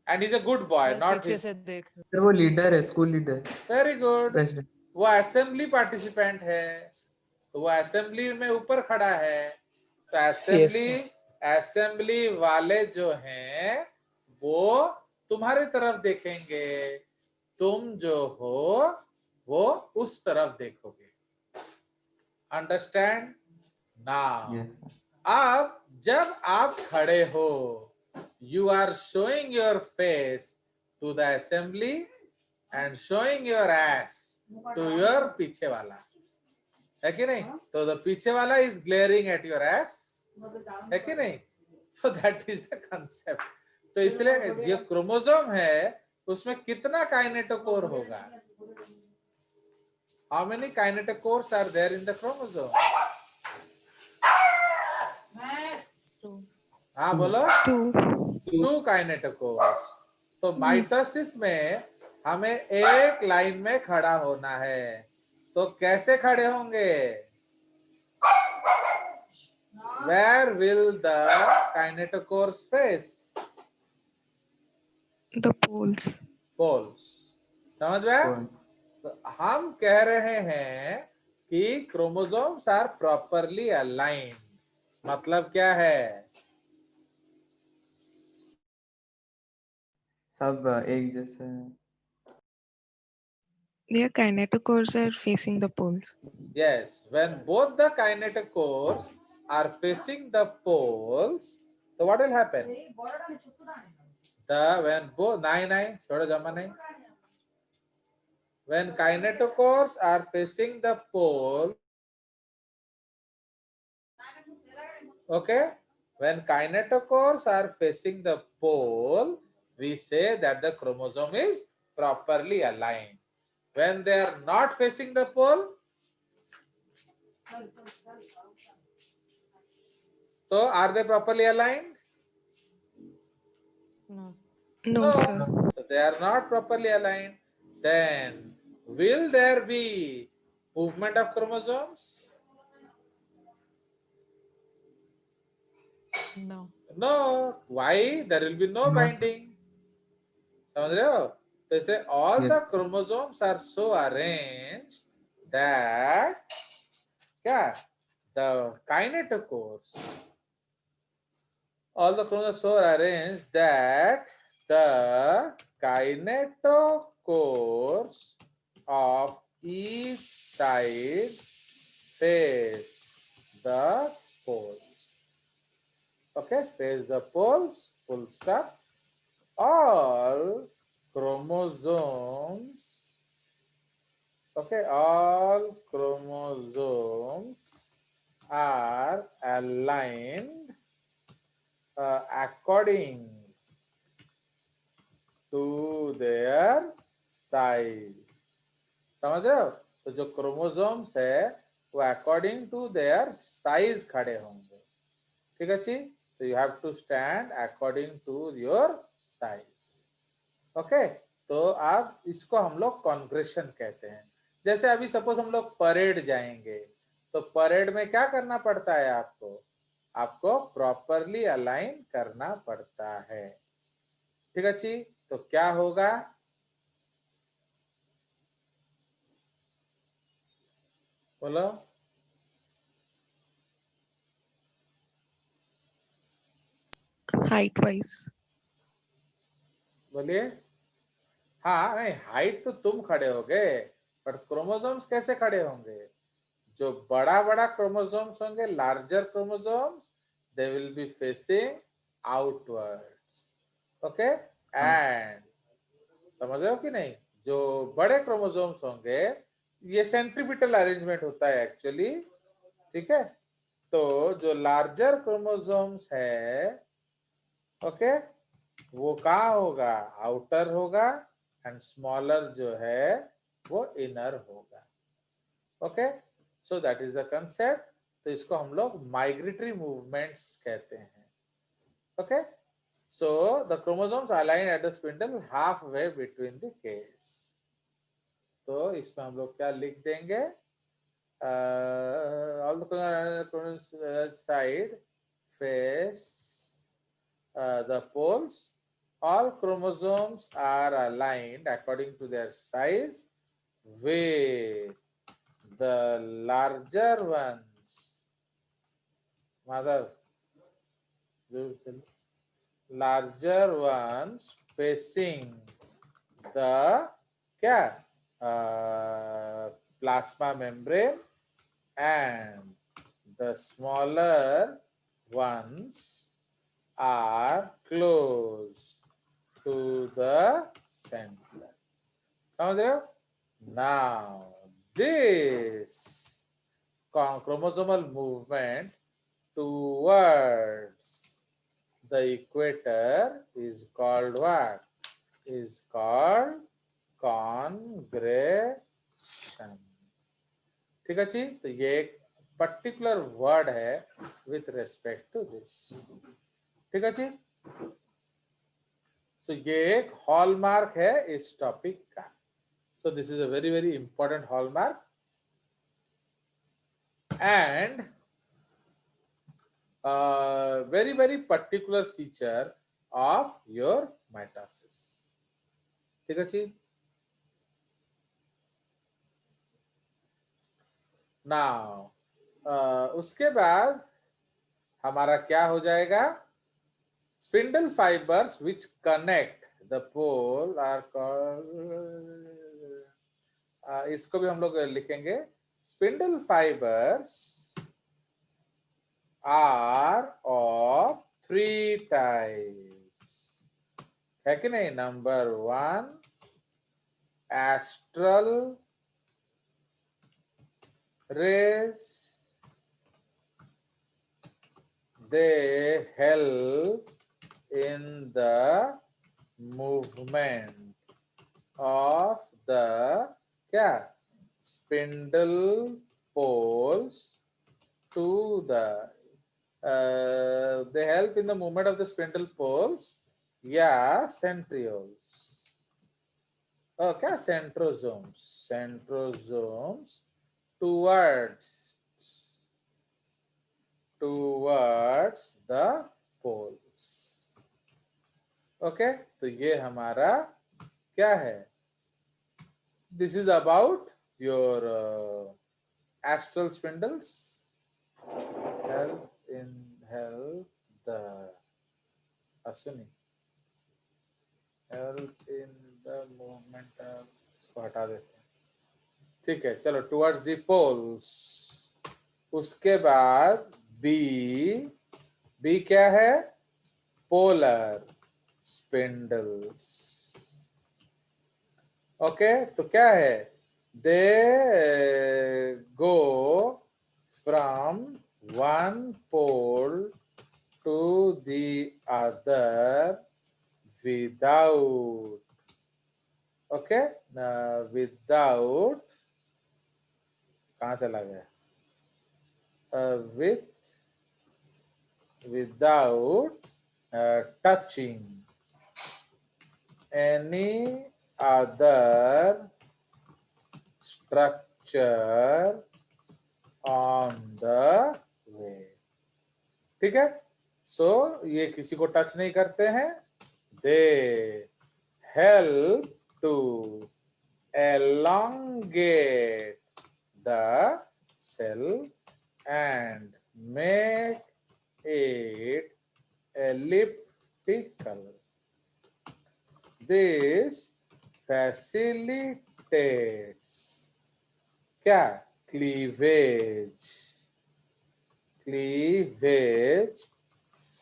And he's a good boy, Sir, not पीछे his. से देख. सर वो लीडर है, school leader, Very good. President. वो असेंबली पार्टिसिपेंट है, तो वो असेंबली में ऊपर खड़ा है, तो असेंबली असेंबली वाले जो हैं वो तुम्हारे तरफ देखेंगे, तुम जो हो वो उस तरफ देखोगे। Understand now? Yes sir. अब जब आप खड़े हो, you are showing your face to the assembly and showing your ass to your पीछे वाला, है कि नहीं? तो द पीछे वाला is glaring at your ass, है कि नहीं? So that is the concept. तो इसलिए जो क्रोमोसोम है उसमें कितना काइनेटोकोर होगा? How many kinetochores are there in the chromosome? हाँ बोलो। 2 काइनेटोकोर्स। तो माइटोसिस में हमें एक लाइन में खड़ा होना है, तो कैसे खड़े होंगे? Where will the kinetochores face? The poles. Poles. समझ में? Poles. तो हम कह रहे हैं कि क्रोमोसोम्स आर प्रॉपरली अलाइंड। मतलब क्या है? सब एक जैसे हैं। Their kinetochores are facing the poles. Yes, when both the kinetochores are facing the poles, so what will happen? When both छोड़ो जमा नहीं। When kinetochores are facing the pole, okay, when kinetochores are facing the pole, we say that the chromosome is properly aligned. When they are not facing the pole, so are they properly aligned? No. No, sir. So they are not properly aligned. Then will there be movement of chromosomes? No. No. Why? There will be no No, binding. समझ रहे हो? तो इससे all Yes, the sir. chromosomes are so arranged that क्या? The kinetochores, all the chromosomes so arranged that the kinetochores of each side face the poles. Okay, face the poles, full stop. All chromosomes, okay, all chromosomes are aligned according to their size. समझ रहे हो? तो जो chromosomes है वो according to their size खड़े होंगे। ठीक है जी? तो you have to stand according to your size. Okay, तो आप इसको हम लोग कॉन्ग्रेशन कहते हैं। जैसे अभी सपोज हम लोग परेड जाएंगे, तो परेड में क्या करना पड़ता है? आपको प्रॉपरली अलाइन करना पड़ता है। ठीक है जी? तो क्या होगा? बोलो। height wise. बोलिए। हाँ नहीं, हाइट तो तुम खड़े होगे, पर क्रोमोसोम्स कैसे खड़े होंगे? जो बड़ा बड़ा क्रोमोसोम्स होंगे, larger chromosomes, they will be facing outwards. Okay, and समझ रहे हो कि नहीं? जो बड़े क्रोमोसोम्स होंगे, ये सेंट्रीपिटल अरेंजमेंट होता है एक्चुअली, ठीक है? तो जो लार्जर क्रोमोसोम्स है, ओके, वो कहाँ होगा? आउटर होगा, एंड स्मॉलर जो है वो इनर होगा। Okay, so that is the concept. तो इसको हम लोग माइग्रेटरी मूवमेंट्स कहते हैं। Okay, so the chromosomes are aligned at the spindle halfway between the case. तो इसमें हम लोग क्या लिख देंगे? All the chromosomes side face the poles. All chromosomes are aligned according to their size with the larger ones. Madhav, larger ones facing the क्या plasma membrane, and the smaller ones are close to the center. समझ रहे हो? Now this chromosomal movement towards the equator is called what? Is called congregation. ठीक है जी? तो ये एक पर्टिकुलर वर्ड है विथ रेस्पेक्ट टू दिस। ठीक है जी? तो ये एक हॉलमार्क है इस टॉपिक का। सो this is a very very important hallmark, and very very particular feature of your mitosis. ठीक है जी? Now उसके बाद हमारा क्या हो जाएगा? Spindle fibers which connect the pole are called, इसको भी हम लोग लिखेंगे, spindle fibers are of 3 types, है कि नहीं? Number 1, astral rays, they help in the movement of the क्या? Spindle poles to the they help in the movement of the spindle poles या centrioles. क्या? Centrosomes towards the poles. Okay, तो ये हमारा क्या है? This is about your astral spindles. Help the Asuni. Help in the movement of, इसको हटा देते हैं। ठीक है, चलो, towards the poles। उसके बाद बी क्या है? Polar spindles. ओके, तो क्या है? They go from one pole to the other without, okay, without, कहाँ चला गया? Without touching any other structure on the way. ठीक है? सो ये किसी को टच नहीं करते हैं। They help to elongate the cell and make it elliptical This facilitates क्या? Cleavage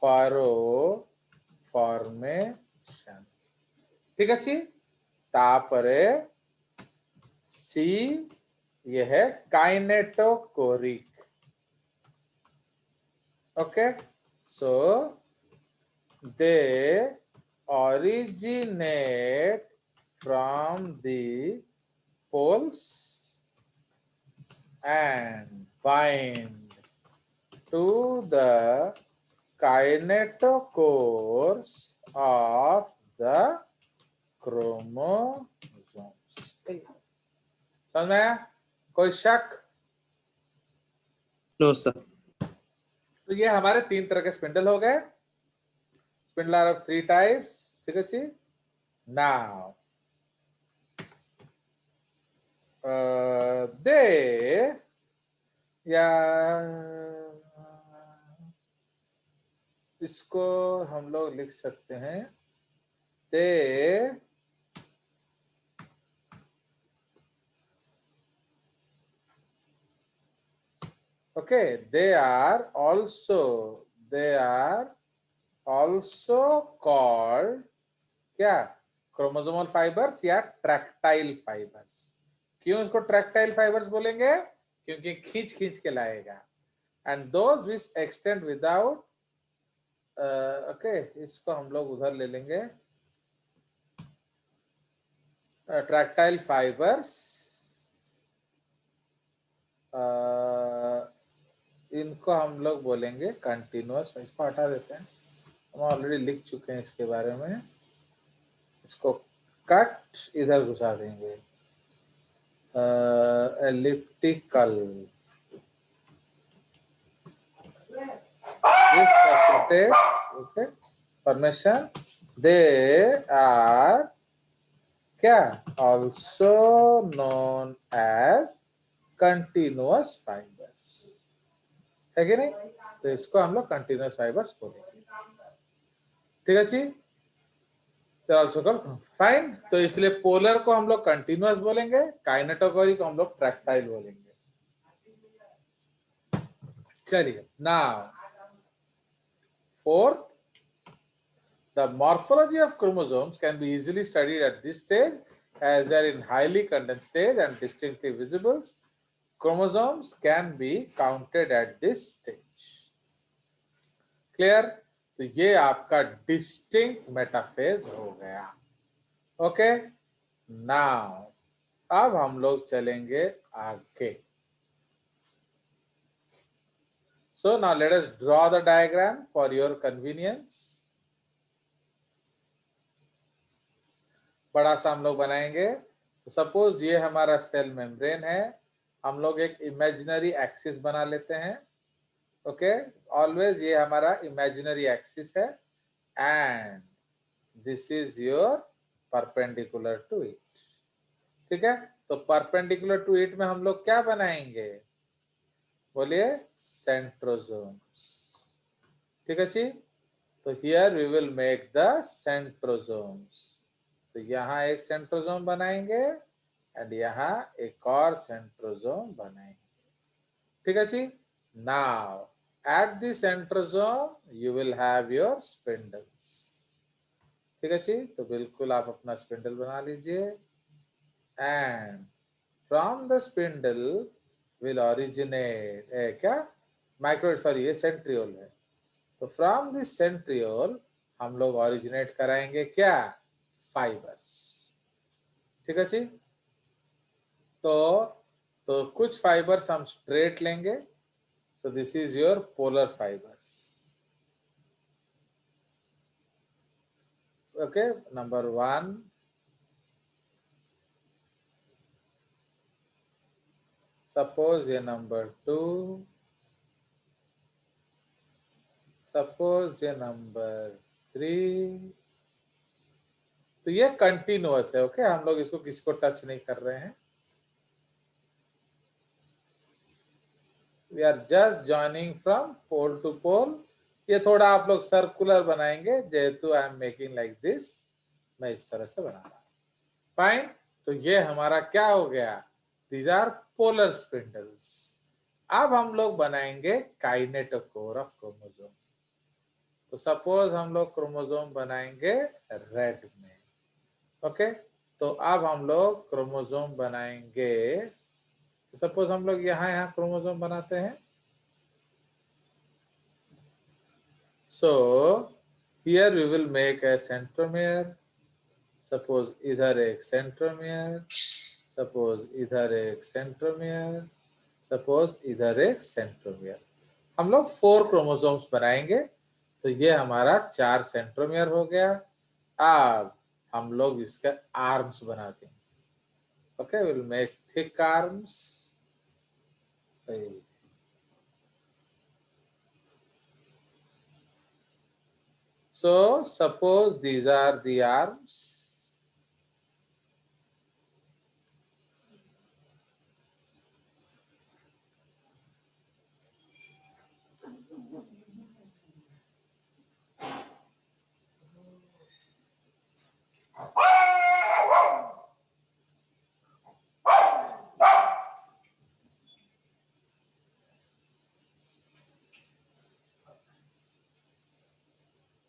furrow formation. ठीक अच्छी. तापरे C यह है काइनेटोकोरिक. Okay, so they originate from the poles and bind to the kinetochores of the chromosomes. समझ में आया? कोई शक? No, sir. तो ये हमारे 3 तरह के स्पिंडल हो गए. Spindle are of 3 types. ठीक है जी. नाउ दे या इसको हम लोग लिख सकते हैं दे okay, they are also called क्या? क्रोमोसोमल फाइबर्स या ट्रैक्टाइल फाइबर्स. क्यों इसको ट्रैक्टाइल फाइबर्स बोलेंगे? क्योंकि खींच के लाएगा. And those which extend without okay, इसको हम लोग उधर ले लेंगे. ट्रैक्टाइल फाइबर्स इनको हम लोग बोलेंगे कंटिन्यूअस. इसको हटा देते हैं, हम ऑलरेडी लिख चुके हैं इसके बारे में. इसको कट इधर घुसा देंगे. Elliptical. This facilitates okay formation. They are क्या? Also known as continuous fibers. है कि नहीं? तो इसको हम लोग कंटिन्यूअस फाइबर्स बोलेंगे. ठीक है जी. Also called fine. तो इसलिए पोलर को हम लोग कंटिन्यूअस बोलेंगे, काइनेटोकोरी को हम लोग ट्रैक्टाइल बोलेंगे. चलिए. Now fourth, the morphology of chromosomes can be easily studied at this stage as they are in highly condensed stage and distinctly visible. Chromosomes can be counted at this stage. Clear? तो ये आपका distinct metaphase हो गया. Okay? Now, अब हम लोग चलेंगे आगे. So now let us draw the diagram for your convenience. बड़ा सा हम लोग बनाएंगे. तो सपोज ये हमारा सेल मेम्ब्रेन है. हम लोग एक इमेजिनरी एक्सिस बना लेते हैं. ओके, ऑलवेज ये हमारा इमेजिनरी एक्सिस है and this is your perpendicular to it. ठीक है. तो परपेंडिकुलर टू इट में हम लोग क्या बनाएंगे? बोलिए सेंट्रोसोम्स. ठीक है जी. तो here we will make the centrosomes. तो यहाँ एक सेंट्रोसोम बनाएंगे एंड यहाँ एक और सेंट्रोसोम बनाएंगे. ठीक है जी. Now at the centrosome you will have your spindles. ठीक है जी. तो बिल्कुल आप अपना स्पिंडल बना लीजिए and from the spindle will originate क्या? माइक्रो सॉरी ये सेंट्रियोल है. तो फ्रॉम दिस सेंट्रियोल हम लोग ओरिजिनेट कराएंगे क्या? फाइबर्स. ठीक है जी. तो कुछ फाइबर्स हम स्ट्रेट लेंगे. सो this is your polar fibres. Okay, number 1. Suppose ये नंबर 2. सपोज ये नंबर 3. तो ये कंटिन्यूअस है. ओके, हम लोग इसको किसी को टच नहीं कर रहे हैं. We are just joining from pole to pole ये थोड़ा आप लोग सर्कुलर बनाएंगे, जेहेतु I am making like this, मैं इस तरह से बना रहा हूं। फाइन, तो ये हमारा क्या हो गया, दीज आर पोलर स्पिंडल्स। अब हम लोग बनाएंगे काइनेटोकोर ऑफ क्रोमोसोम। तो सपोज हम लोग क्रोमोसोम बनाएंगे रेड में, ओके। तो अब हम लोग क्रोमोसोम बनाएंगे, सपोज हम लोग यहाँ क्रोमोसोम बनाते हैं। So here we will make a centromere. Suppose इधर एक centromere, suppose इधर एक centromere, suppose इधर एक centromere। हम लोग 4 क्रोमोसोम्स बनाएंगे, तो ये हमारा 4 सेंट्रोमियर हो गया। अब हम लोग इसके आर्म्स बना देंगे, okay, will make thick arms. So suppose these are the arms.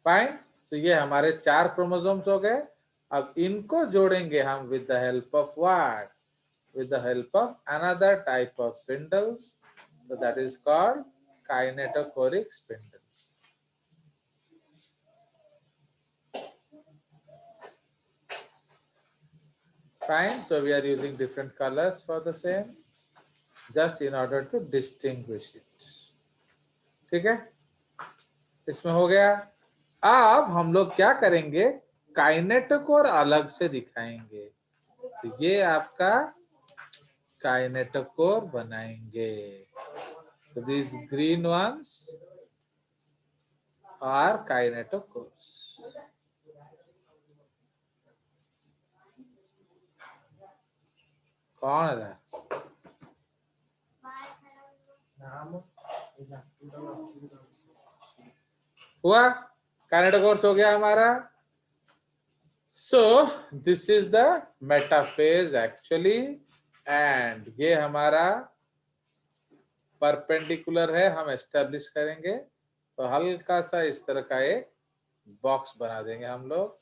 Fine, तो ये हमारे 4 क्रोमोसोम्स हो गए। अब इनको जोड़ेंगे हम with the help of what, with the help of another type of spindles, so that is called kinetochoric spindles. Fine, so we are using different colors for the same, just in order to distinguish it. ठीक है, इसमें हो गया। अब हम लोग क्या करेंगे, काइनेटोकोर अलग से दिखाएंगे। तो ये आपका काइनेटोकोर बनाएंगे। तो these green ones are kinetochores. कौन है? हुआ, काइनेटोकोर्स हो गया हमारा। So this is the metaphase actually, and ये हमारा परपेंडिकुलर है, हम एस्टेब्लिश करेंगे। तो हल्का सा इस तरह का एक बॉक्स बना देंगे हम लोग,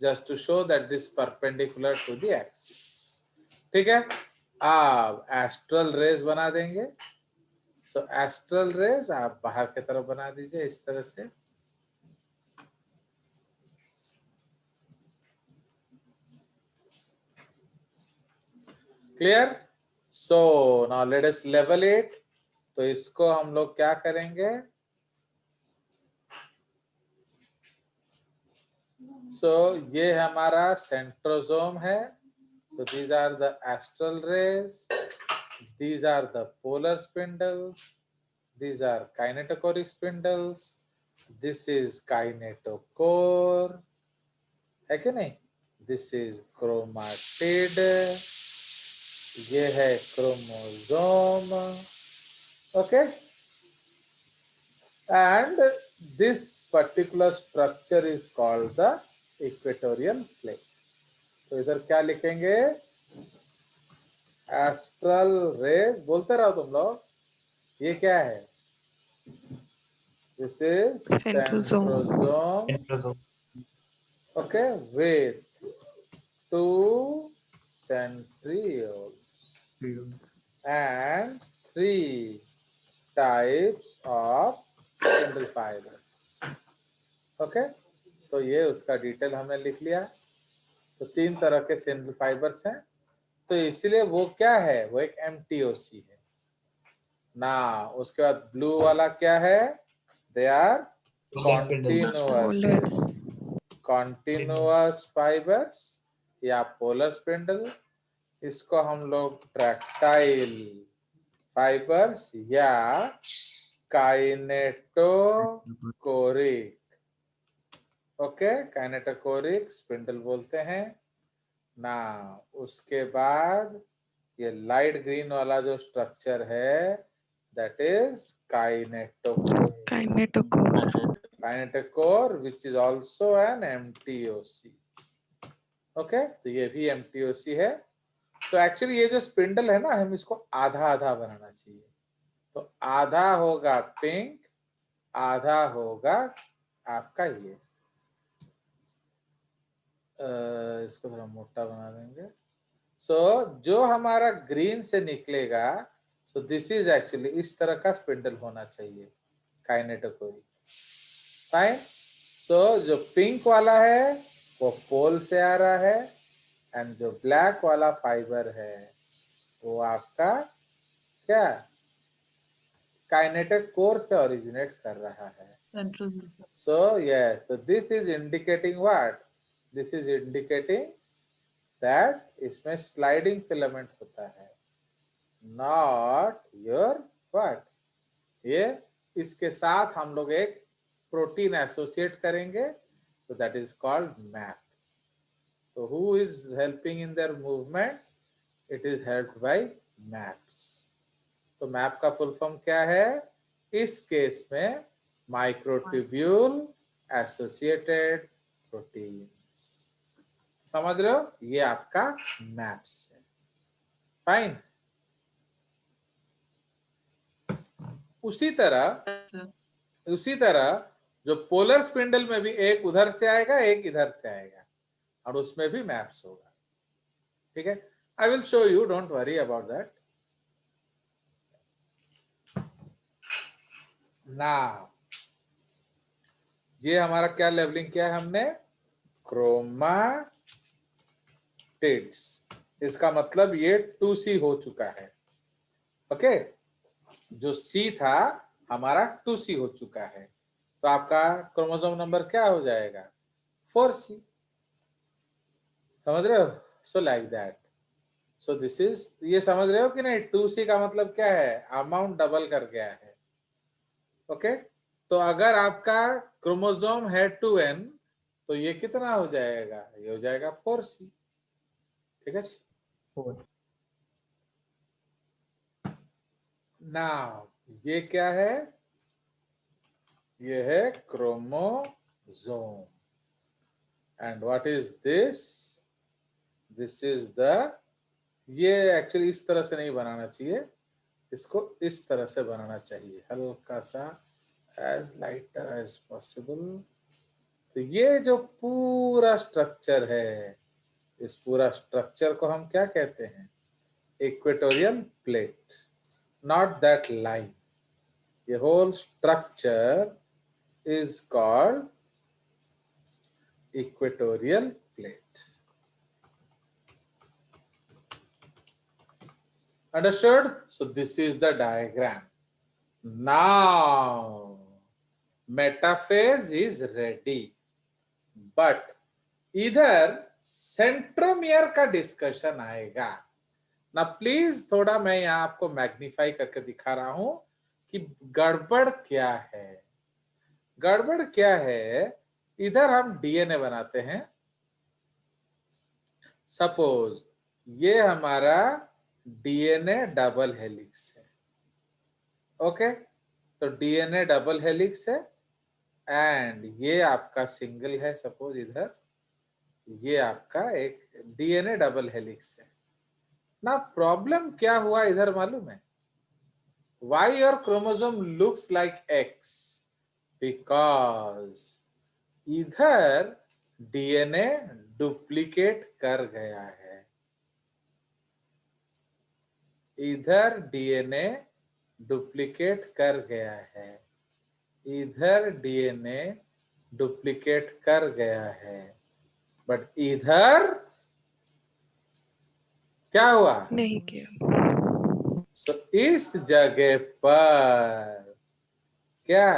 just to show that this perpendicular to the axis. ठीक है, अब एस्ट्रल रेज बना देंगे। सो एस्ट्रल रेज आप बाहर की तरफ बना दीजिए इस तरह से। Clear? So now let us level it. तो इसको हम लोग क्या करेंगे, सो ये हमारा सेंट्रोसोम है। So these are the astral rays, these are the polar spindles, these are kinetochoric spindles, this is kinetochore, है कि नहीं? This is chromatid, ये है chromosome, okay? And this particular structure is called the equatorial plate. तो इधर क्या लिखेंगे, astral raise, बोलते रहो तुम लोग। ये क्या है, this is centrosome, okay, with 2 centrioles and 3 types of spindle fibers, okay. तो ये उसका डिटेल हमने लिख लिया। तो 3 तरह के स्पिंडल फाइबर्स हैं, तो इसलिए वो क्या है, वो एक MTOC है ना। उसके बाद ब्लू वाला क्या है, दे आर कॉन्टिन्यूअस फाइबर्स या पोलर स्पिंडल। इसको हम लोग ट्रैक्टाइल फाइबर्स या काइनेटोकोरिक, ओके, काइनेटोकोरिक स्पिंडल बोलते हैं ना। उसके बाद ये लाइट ग्रीन वाला जो स्ट्रक्चर है, that is kinetochore. Kinetic core which is also an MTOC। Okay, तो ये भी MTOC है। तो एक्चुअली ये जो स्पिंडल है ना, हम इसको आधा आधा बनाना चाहिए। तो आधा होगा पिंक, आधा होगा आपका ये, इसको थोड़ा मोटा बना देंगे। सो जो हमारा ग्रीन से निकलेगा, सो दिस इज एक्चुअली इस तरह का स्पिंडल होना चाहिए काइनेटोकोरी। फाइन। सो जो पिंक वाला है वो पोल से आ रहा है, एंड जो ब्लैक वाला फाइबर है वो आपका क्या काइनेटिक कोर से ओरिजिनेट कर रहा है। Central sir. So yes, so this is indicating what? This is indicating that इसमें sliding filament होता है, not your what? ये इसके साथ हम लोग एक प्रोटीन एसोसिएट करेंगे, so that is called MAP. So who is helping in their movement? It is helped by MAPs. तो MAP का फुल फॉर्म क्या है? इस केस में माइक्रोट्यूब्यूल एसोसिएटेड प्रोटीन्स। समझ रहे हो? ये आपका मैप्स है। फाइन। उसी तरह जो पोलर स्पिंडल में भी एक उधर से आएगा, एक इधर से आएगा, और उसमें भी मैप्स होगा। ठीक है, I will show you, don't worry about that. Now ये हमारा क्या लेवलिंग किया है हमने? क्रोमाटिड्स। इसका मतलब ये 2C हो चुका है। ओके, जो C था हमारा 2C हो चुका है, तो आपका क्रोमोसोम नंबर क्या हो जाएगा? 4C। समझ रहे हो? So like that. So this is, ये समझ रहे हो कि नहीं? 2C का मतलब क्या है? अमाउंट डबल कर गया है। ओके, तो अगर आपका क्रोमोसोम है 2N, तो ये कितना हो जाएगा? ये हो जाएगा 4C। ठीक है, 4। नाउ ये क्या है? ये है chromosome, and what is this? This is the, ये एक्चुअली इस तरह से नहीं बनाना चाहिए, इसको इस तरह से बनाना चाहिए, हल्का सा as lighter as possible। तो ये जो पूरा स्ट्रक्चर है, इस पूरा स्ट्रक्चर को हम क्या कहते हैं? Equatorial plate, not that line. ये whole structure is called equatorial plate. Understood? So this is the diagram. Now metaphase is ready, but इधर सेंट्रोमियर का डिस्कशन आएगा ना। प्लीज थोड़ा मैं यहाँ आपको मैग्नीफाई करके दिखा रहा हूं कि गड़बड़ क्या है। गड़बड़ क्या है? इधर हम डीएनए बनाते हैं। सपोज ये हमारा डीएनए डबल हेलिक्स है। ओके, तो डीएनए डबल हेलिक्स है, एंड ये आपका सिंगल है। सपोज इधर ये आपका एक डीएनए डबल हेलिक्स है ना। प्रॉब्लम क्या हुआ इधर मालूम है? Why your chromosome looks like X? Because इधर डीएनए डुप्लीकेट कर गया है। इधर डीएनए डुप्लीकेट कर गया है, इधर डीएनए डुप्लीकेट कर गया है, बट इधर क्या हुआ? नहीं किया। सो इस जगह पर क्या?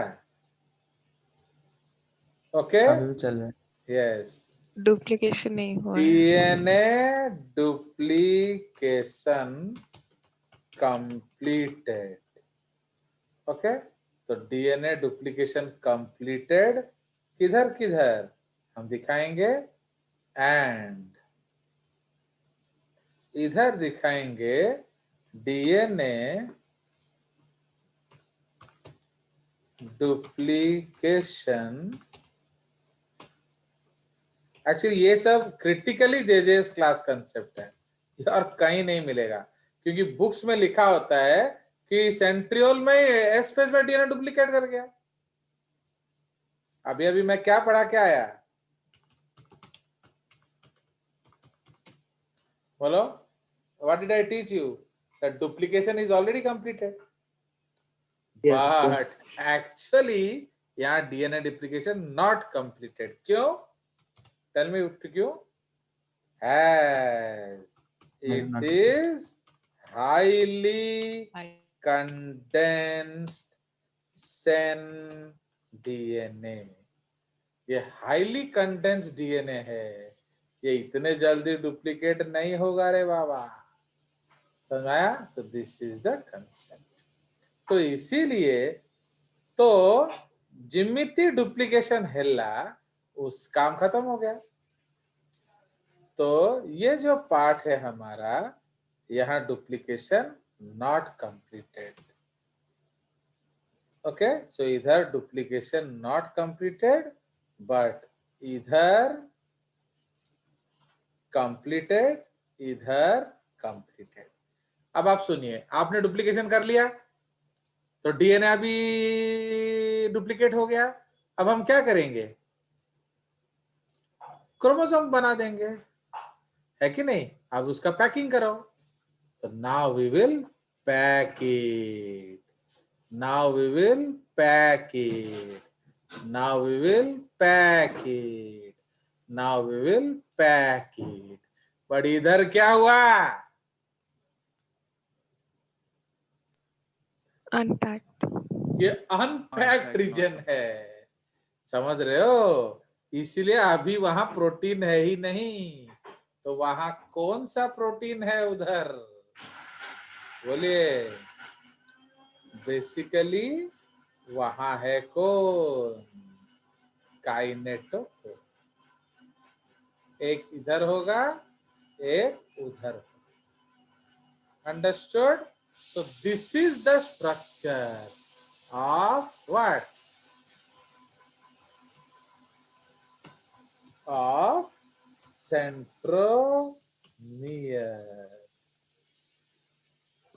ओके, अभी भी चल रहा है। यस, डुप्लीकेशन नहीं हुआ है। DNA duplication completed. ओके, तो डीएनए डुप्लीकेशन कंप्लीटेड किधर किधर हम दिखाएंगे? एंड इधर दिखाएंगे डीएनए डुप्लीकेशन, एक्चुअली ये सब क्रिटिकली जेजेएस क्लास कंसेप्ट है और कहीं नहीं मिलेगा, क्योंकि बुक्स में लिखा होता है कि सेंट्रियोल में एस फेज में डीएनए डुप्लीकेट कर गया। अभी अभी मैं क्या पढ़ा के आया, बोलो, what did I teach you? That duplication is already completed, but actually यहाँ डीएनए डुप्लीकेशन नॉट कंप्लीटेड। क्यों? टेल मी क्यों? As it is highly condensed sen DNA, ये हाईली कंडेंस्ड डीएनए है, ये इतने जल्दी डुप्लीकेट नहीं होगा रे बाबा, समझ आया? सो दिस इज द कंसेप्ट। तो इसीलिए तो जिम्मिति डुप्लीकेशन हेला, उस काम खत्म हो गया। तो ये जो पार्ट है हमारा, यहाँ डुप्लीकेशन नॉट कंप्लीटेड। ओके, सो इधर डुप्लीकेशन नॉट कंप्लीटेड, बट इधर कंप्लीटेड, इधर कंप्लीटेड। अब आप सुनिए, आपने डुप्लीकेशन कर लिया तो डीएनए अभी डुप्लीकेट हो गया। अब हम क्या करेंगे? क्रोमोसोम बना देंगे, है कि नहीं? अब उसका पैकिंग करो। तो now we will pack it, now we will pack it, now we will pack it, now we will pack it. But इधर क्या हुआ? Unpacked. ये अनपैक्ड रीजन है, समझ रहे हो? इसलिए अभी वहां प्रोटीन है ही नहीं। तो वहां कौन सा प्रोटीन है उधर? बोलिए। बेसिकली वहां है कौन? काइनेटोकोर। एक इधर होगा, एक उधर होगा। Understood? So this is the structure of what? Of centromere.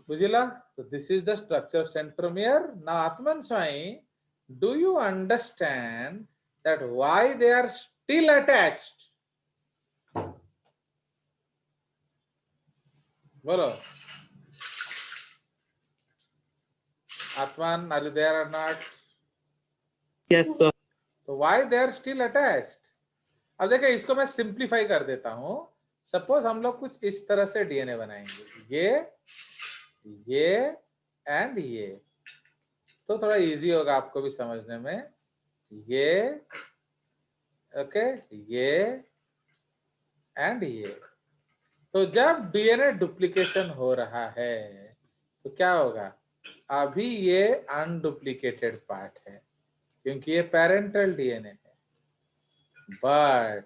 Bujila? So this is the structure of centromere. Now Atman Swami, do you understand that why they are still attached? Bolo. Atman, are you there or not? Yes, sir. So why they are still attached? अब देखिए, इसको मैं simplify कर देता हूं। Suppose हम लोग कुछ इस तरह से डीएनए बनाएंगे, ये एंड ये, तो थोड़ा इजी होगा आपको भी समझने में। ये ओके, ये एंड ये। तो जब डीएनए डुप्लीकेशन हो रहा है तो क्या होगा? अभी ये अनडुप्लीकेटेड पार्ट है क्योंकि ये पेरेंटल डीएनए है, बट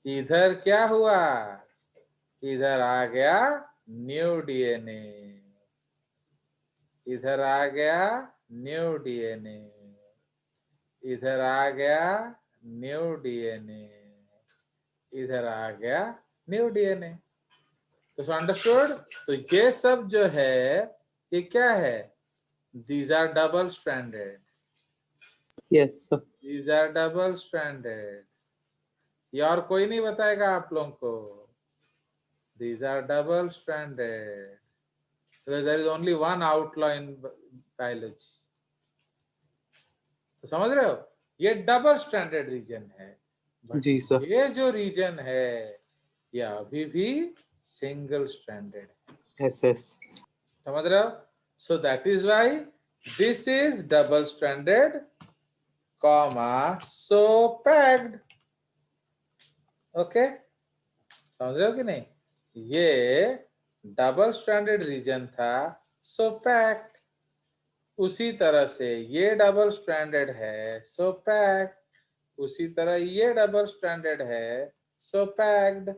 इधर क्या हुआ? इधर आ गया न्यू डीएनए, इधर आ गया न्यू डीएनए, इधर आ गया न्यू डीएनए, इधर आ गया न्यू डीएनए। तो अंडरस्टूड? तो ये सब जो है ये क्या है? These are double stranded. Yes, sir. These are double stranded. ये और कोई नहीं बताएगा आप लोगों को। These are double stranded. So there is only one outlaw in biology. तो समझ रहे हो? ये डबल स्ट्रैंडेड रीजन है। जी सर। ये जो रीजन है ये अभी भी सिंगल स्ट्रैंडेड है। Yes, yes. समझ रहे हो? So that is why this is double stranded, comma, so packed. Okay? समझ रहे हो कि नहीं? ये डबल स्ट्रैंडेड रीजन था, so packed. उसी तरह से ये डबल स्ट्रैंडेड है, so packed. उसी तरह ये डबल स्ट्रैंडेड है, so packed.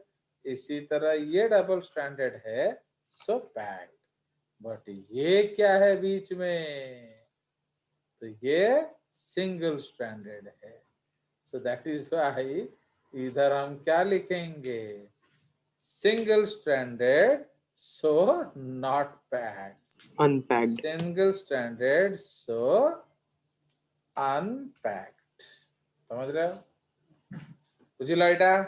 इसी तरह ये डबल स्ट्रैंडेड है, so packed. बट ये क्या है बीच में? तो ये सिंगल स्ट्रैंडेड है। सो दैट इज व्हाई इधर हम क्या लिखेंगे, single stranded so not packed, Unpacked. Single stranded so unpacked. समझ रहे हो? लाइटा,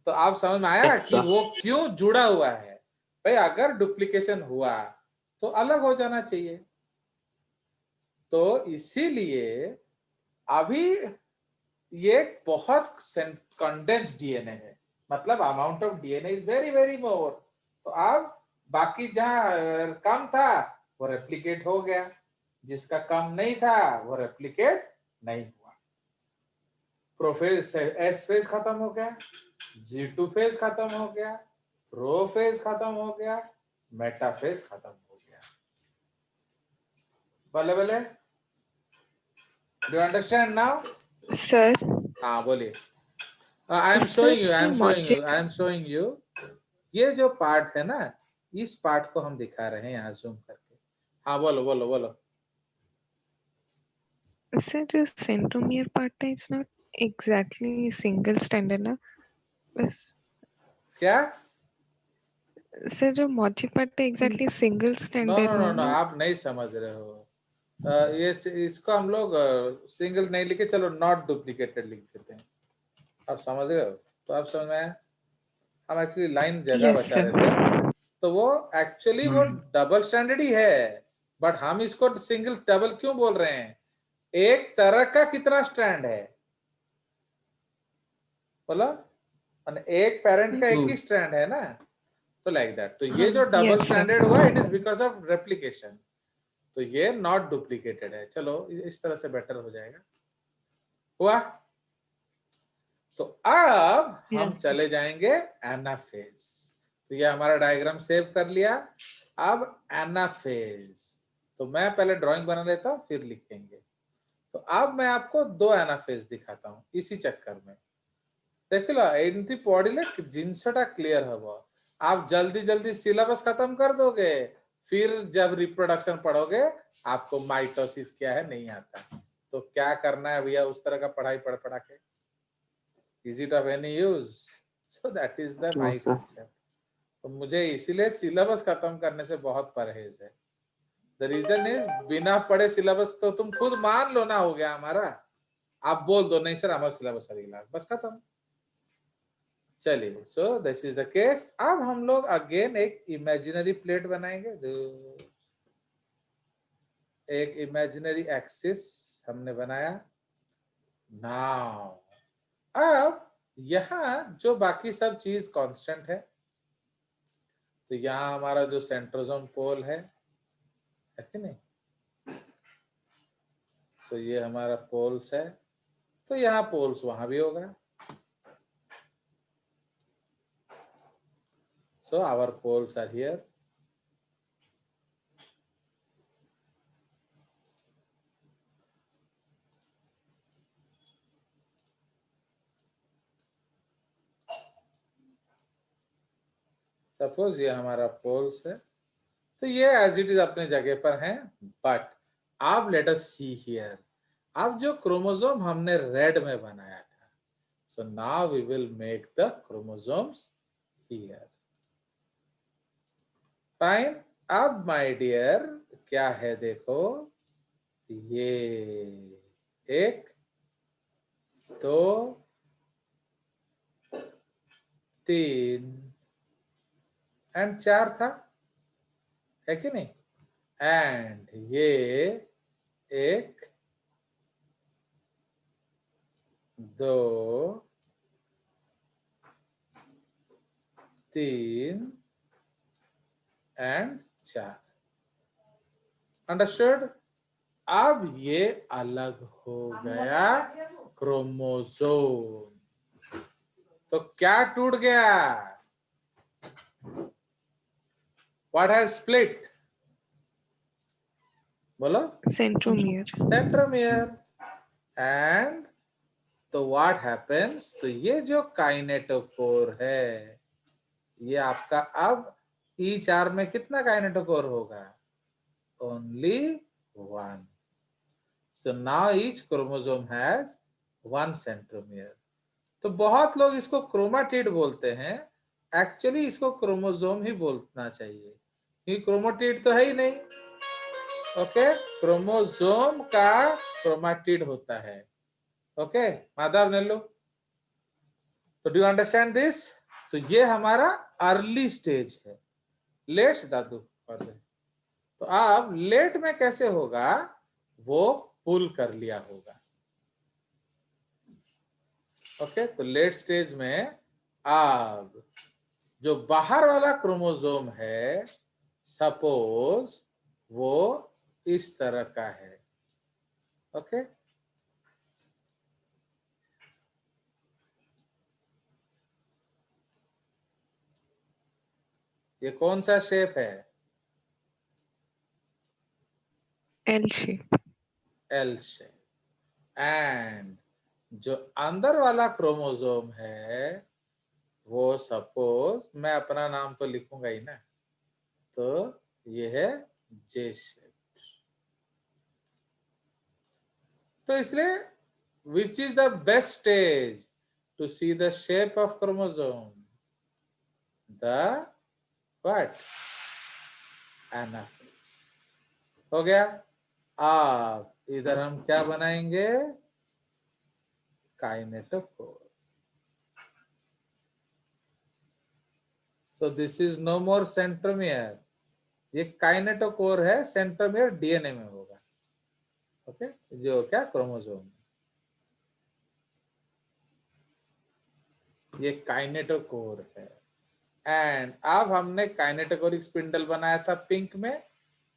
तो आप समझ में आया Yes, कि sir. वो क्यों जुड़ा हुआ है। भाई अगर डुप्लीकेशन हुआ तो अलग हो जाना चाहिए। तो इसीलिए अभी ये बहुत कंडेंस्ड डीएनए है, मतलब amount of DNA is very very more. तो अब बाकी जहां कम था वो रेप्लिकेट हो गया, जिसका कम नहीं था वो रेप्लिकेट नहीं हुआ। प्रोफेज एस फेज खत्म हो गया, G2 फेज खत्म हो गया, रो फेज खत्म हो गया, मेटा फेज खत्म हो गया। बोले बोले, डू अंडरस्टैंड नाउ? Sir, हाँ बोलिए। I am Sir, showing you, जो आई एम शोइंग यू। ये जो पार्ट है ना, इस पार्ट को हम दिखा रहे हैं यहाँ जूम करके। हाँ बोलो बोलो बोलो। Sir, जो centromere part है, it's not exactly single stranded ना, बस क्या? सर जो मोची पार्ट है exactly single no stranded no no हुआ नो, ना। आप नहीं समझ रहे हो। ये इसको हम लोग सिंगल नहीं लिखे, चलो नॉट डुप्लीकेटेड लिख देते हैं। आप समझ रहे हो? तो आप समझ में आया? हम एक्चुअली लाइन जगह Yes, बचा sir. रहे थे। तो वो एक्चुअली वो डबल स्टैंडर्ड ही है, बट हम इसको सिंगल डबल क्यों बोल रहे हैं? एक तरह का कितना स्ट्रैंड है बोला, एक पेरेंट का एक ही स्ट्रैंड है ना, तो लाइक दैट। तो ये जो डबल Yes, sir. स्टैंडर्ड हुआ, it is because of replication. तो ये नॉट डुप्लीकेटेड है। चलो इस तरह से बेटर हो जाएगा। हुआ? तो अब हम Yes. चले जाएंगे एनाफेज। तो ये हमारा डायग्राम सेव कर लिया। अब एनाफेज, तो मैं पहले ड्राइंग बना लेता हूं फिर लिखेंगे। तो अब मैं आपको दो एनाफेज दिखाता हूं इसी चक्कर में। देखिए एंटी पढ़िले जिनसटा क्लियर हबो। आप जल्दी जल्दी सिलेबस खत्म कर दोगे, फिर जब रिप्रोडक्शन पढ़ोगे आपको माइटोसिस क्या है नहीं आता। तो क्या करना है भैया, उस तरह का पढ़ाई पढ़ पढ़ा के is it of any use? So that is the No, my sir. concept. तो मुझे इसीलिए सिलेबस खत्म करने से बहुत परहेज है। द रीजन इज बिना पढ़े सिलेबस तो तुम खुद मान लो ना हो गया हमारा। आप बोल दो नहीं सर हमारा सिलेबस अगला, बस खत्म। चलिए, सो दिस इज द केस। अब हम लोग अगेन एक इमेजिनरी प्लेट बनाएंगे। एक इमेजिनरी एक्सिस हमने बनाया। नाउ अब यहाँ जो बाकी सब चीज कांस्टेंट है, तो यहाँ हमारा जो सेंट्रोसोम पोल है कि नहीं, तो ये हमारा पोल्स है, तो यहाँ पोल्स वहां भी होगा। So our poles are here. Suppose ये हमारा पोल्स है, तो ये एज इट इज अपने जगह पर है। बट अब लेट अस सी हियर, अब जो क्रोमोसोम हमने रेड में बनाया था, so now we will make the chromosomes here. Fine. अब माय डियर क्या है देखो, ये एक, दो, तीन एंड चार था, है कि नहीं? एंड ये एक, दो, तीन एंड चार। अंडरस्टूड? अब ये अलग हो गया क्रोमोसोम। तो क्या टूट गया? What has split? बोलो। Centromere. सेंट्रोमियर। एंड तो व्हाट हैपेंस, तो ये जो काइनेटोकोर है, ये आपका अब E4 में कितना काइनेटोकोर होगा? Only one. So now each chromosome has one centromere. तो बहुत लोग इसको क्रोमाटिड बोलते हैं, एक्चुअली इसको क्रोमोसोम ही बोलना चाहिए, क्योंकि क्रोमाटिड तो है ही नहीं. ओके, क्रोमोसोम का क्रोमाटिड होता है. ओके माधव नेल्लू, तो डू यू अंडरस्टैंड दिस? तो ये हमारा अर्ली स्टेज है. लेट दादू कर दे. तो अब लेट में कैसे होगा, वो पुल कर लिया होगा. ओके, तो लेट स्टेज में अब जो बाहर वाला क्रोमोसोम है, सपोज वो इस तरह का है. ओके, ये कौन सा शेप है? L shape. L shape. And जो अंदर वाला क्रोमोसोम है, वो सपोज मैं अपना नाम तो लिखूंगा ही ना, तो ये है जे शेप. तो इसलिए which is the best stage to see the shape of chromosome? The what? Anaphase. हो गया. अब इधर हम क्या बनाएंगे? Kinetochore. So this is no more centromere. ये काइनेटोकोर है, सेंट्रोमियर डीएनए में होगा. ओके, जो क्या क्रोमोसोम, ये काइनेटोकोर है. एंड अब हमने काइनेटोकोरिक स्पिंडल बनाया था पिंक में,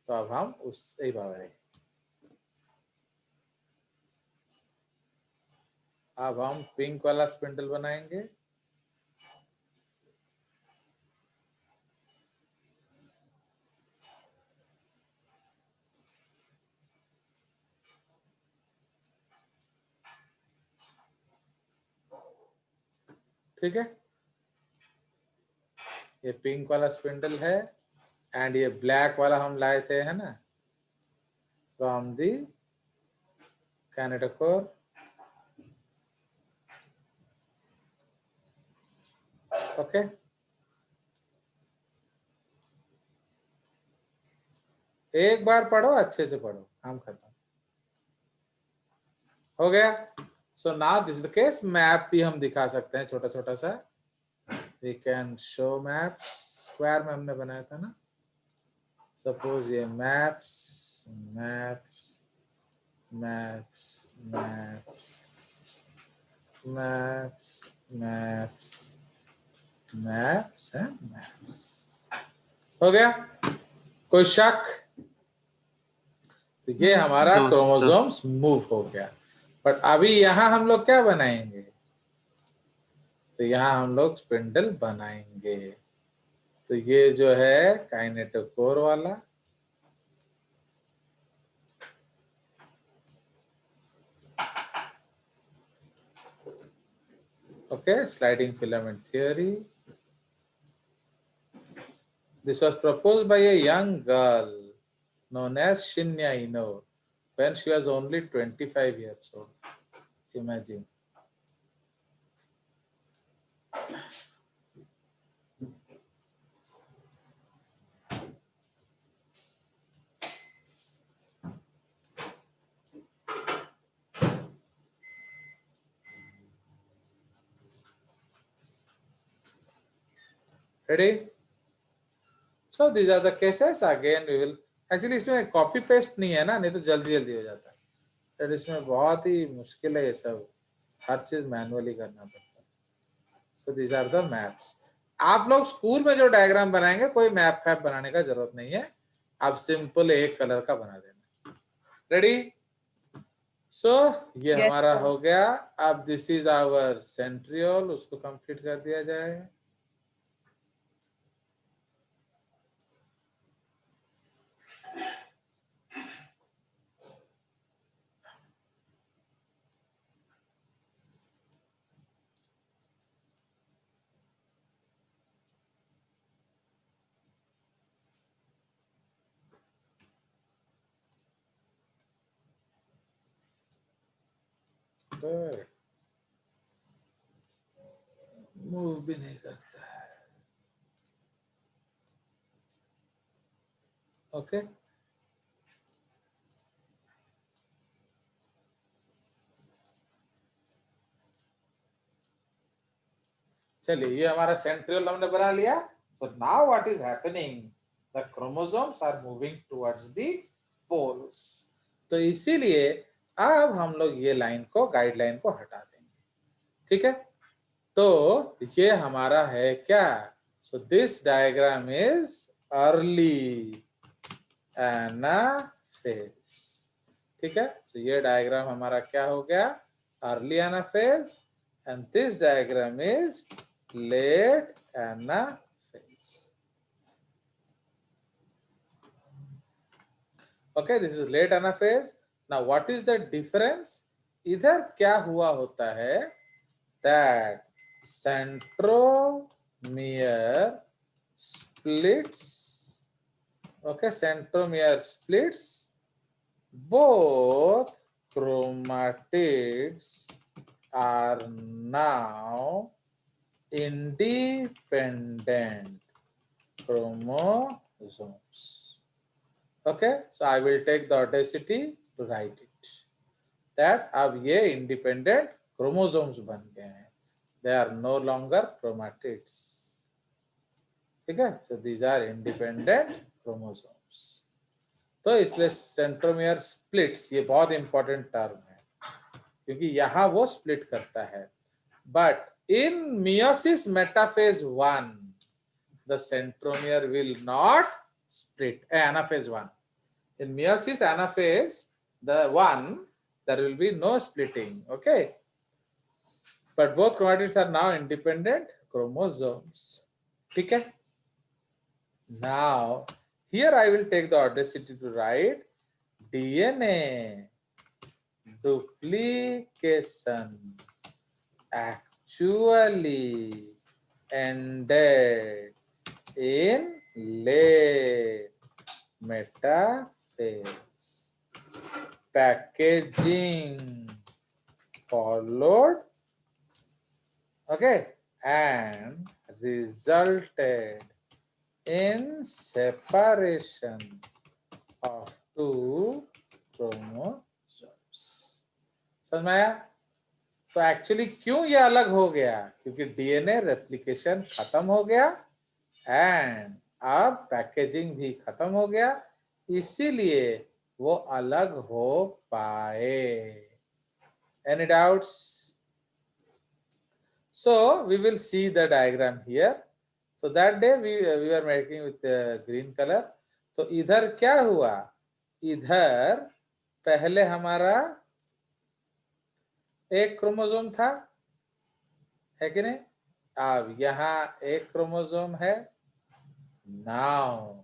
तो अब हम उससे बारे, अब हम पिंक वाला स्पिंडल बनाएंगे. ठीक है, ये पिंक वाला स्पिंडल है. एंड ये ब्लैक वाला हम लाए थे, है ना, फ्रॉम दी काइनेटोकोर. ओके, एक बार पढ़ो, अच्छे से पढ़ो, काम खत्म हो गया. So now this is the case. Map भी हम दिखा सकते हैं छोटा छोटा सा. We can show maps. Square में हमने बनाया था ना, सपोज ये maps maps maps maps maps maps maps and maps. हो गया, कोई शक? तो ये हमारा No, sir. क्रोमोसोम्स मूव हो गया. बट अभी यहाँ हम लोग क्या बनाएंगे? तो यहाँ हम लोग स्पिंडल बनाएंगे. तो ये जो है काइनेटोकोर वाला, okay, sliding filament theory. This was proposed by a young girl known as Shinya Ino when she was only 25 years old. Imagine. Ready? So these are the cases. Again we will, actually इसमें copy paste नहीं है ना, नहीं तो जल्दी जल्दी हो जाता है. फिर इसमें बहुत ही मुश्किल है ये सब, हर चीज मैनुअली करना पड़ता है. So these are the maps. आप लोग स्कूल में जो डायग्राम बनाएंगे, कोई मैप फैप बनाने का जरूरत नहीं है. आप सिंपल एक कलर का बना देना. रेडी? सो ये Yes, हमारा sir. हो गया. अब दिस इज आवर सेंट्रियोल, उसको कंप्लीट कर दिया जाए. Good. मूव भी नहीं करता है. ओके चलिए, ये हमारा सेंट्रियोल हमने बना लिया. So now what is happening, the chromosomes are moving towards the poles. तो इसीलिए अब हम लोग ये लाइन को, गाइडलाइन को हटा देंगे. ठीक है, तो ये हमारा है क्या. So this diagram is early anaphase. ठीक है, तो ये डायग्राम हमारा क्या हो गया, early anaphase, and this diagram is late anaphase. Okay, this is late anaphase. Now what is the difference? इधर क्या हुआ होता है, that centromere splits. Okay, centromere splits, both chromatids are now independent chromosomes. Okay, so I will take the audacity to write it that अब ये independent chromosomes बन गए हैं. They are no longer chromatids. ठीक है, so these are independent chromosomes. तो इसलिए centromere splits ये बहुत important term है, क्योंकि यहाँ वो split करता है. But in meiosis metaphase 1, the centromere will not split. Anaphase 1. In meiosis anaphase, the 1, there will be no splitting. Okay. But both chromatids are now independent chromosomes. Okay. Now, here I will take the audacity to write DNA duplication actually ended in late metaphase. Packaging followed, okay, and resulted in separation of two chromosomes. समझ में आया? तो actually क्यों ये अलग हो गया, क्योंकि डीएनए रेप्लिकेशन खत्म हो गया एंड अब पैकेजिंग भी खत्म हो गया, इसीलिए वो अलग हो पाए. Any doubts? So we will see the diagram here. तो that day we are making with green colour. तो इधर क्या हुआ, इधर पहले हमारा एक क्रोमोसोम था, है कि नहीं. अब यहाँ एक क्रोमोसोम है. नाउ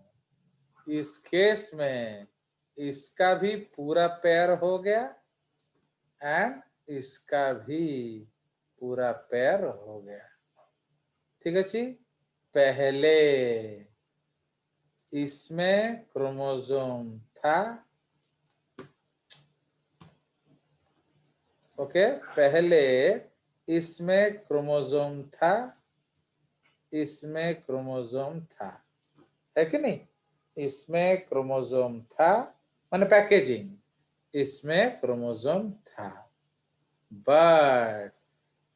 इस केस में इसका भी पूरा पेयर हो गया एंड इसका भी पूरा पेयर हो गया. ठीक है जी. पहले इसमें क्रोमोसोम था, ओके, पहले इसमें क्रोमोसोम था, इसमें क्रोमोसोम था, है कि नहीं. इसमें क्रोमोसोम था, माने पैकेजिंग, इसमें क्रोमोसोम था. बट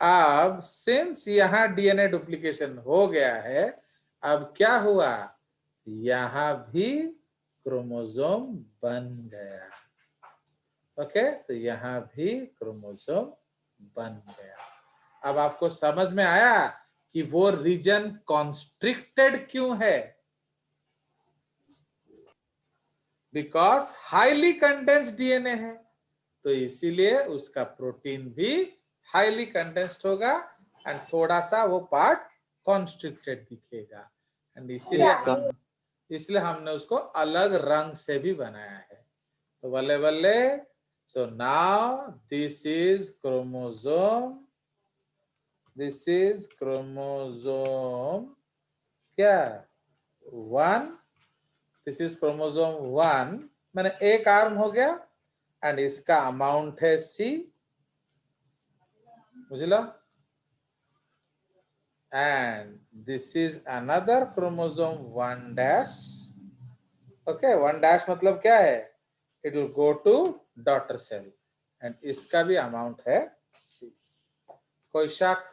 अब सिंस यहाँ डीएनए डुप्लीकेशन हो गया है, अब क्या हुआ, यहाँ भी क्रोमोसोम बन गया. ओके, तो यहाँ भी क्रोमोसोम बन गया. अब आपको समझ में आया कि वो रीजन कॉन्स्ट्रिक्टेड क्यों है. बिकॉज हाईली कंडेंस्ड डीएनए है, तो इसीलिए उसका प्रोटीन भी हाईली कंडेंस्ड होगा एंड थोड़ा सा वो पार्ट कॉन्स्ट्रिक्टेड दिखेगा. एंड इसलिए हमने उसको अलग रंग से भी बनाया है. तो बल्ले बल्ले. So now this is chromosome. This is chromosome क्या 1. This is chromosome 1. मैंने एक आर्म हो गया एंड इसका अमाउंट है C. बुझला? And this is another chromosome 1 dash. Okay, 1 dash मतलब क्या है? It will go to daughter cell and इसका भी amount है C. कोई शक?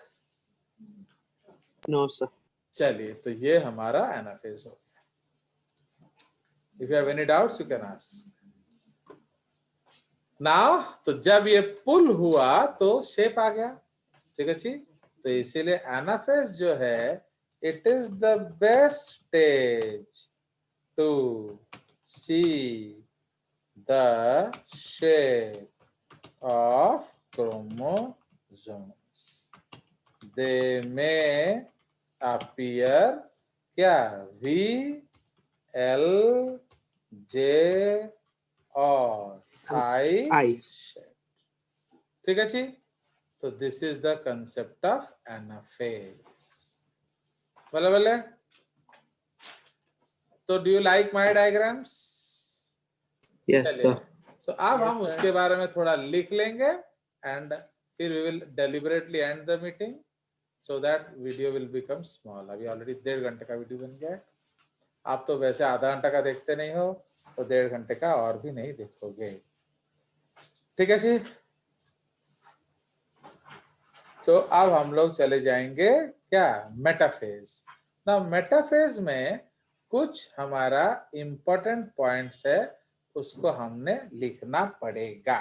No, sir. चलिए, तो ये हमारा एनाफेज हो गया. If you have any doubts, you can ask. Now, तो जब ये पुल हुआ तो शेप आ गया. ठीक है जी? तो इसीलिए एनाफेज जो है, it is the best stage to see the shape of chromosomes. They may appear क्या V, L, J और I shape. ठीक है जी? तो this is the concept of anaphase. बोले बोले? तो do you like my diagrams? Yes, चलिए. sir. So अब हम उसके बारे में थोड़ा लिख लेंगे and फिर we will deliberately end the meeting so that video will become small. अभी already 1.5 घंटे का वीडियो बन गया है. आप तो वैसे आधा घंटा का देखते नहीं हो, तो 1.5 घंटे का और भी नहीं देखोगे. ठीक है जी? तो अब हम लोग चले जाएंगे क्या? मेटाफेज. ना मेटाफेज में कुछ हमारा इंपॉर्टेंट पॉइंट्स है, उसको हमने लिखना पड़ेगा.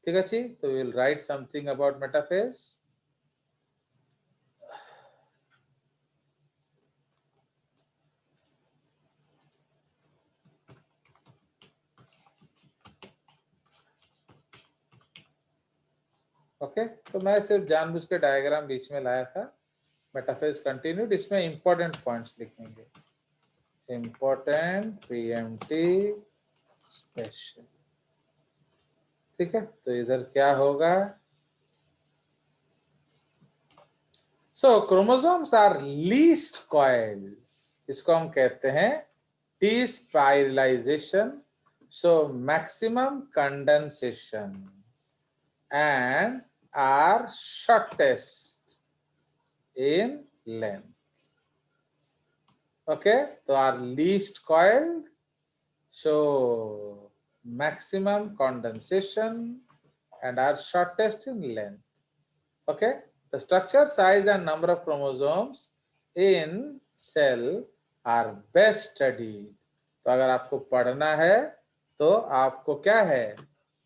ठीक है जी? तो will write something about metaphase. Okay, तो मैं सिर्फ जानबूझ के डायग्राम बीच में लाया था. मेटाफेज कंटिन्यूड, इसमें इंपॉर्टेंट पॉइंट्स लिखेंगे. Important, preemptive, special. ठीक है, तो इधर क्या होगा? So chromosomes are least coiled. इसको हम कहते हैं despiralisation. So maximum condensation and are shortest in length. Okay, so are least coiled, so maximum condensation and are shortest in length. Okay, the structure, size and number of chromosomes in cell are best studied. तो अगर आपको पढ़ना है तो आपको क्या है?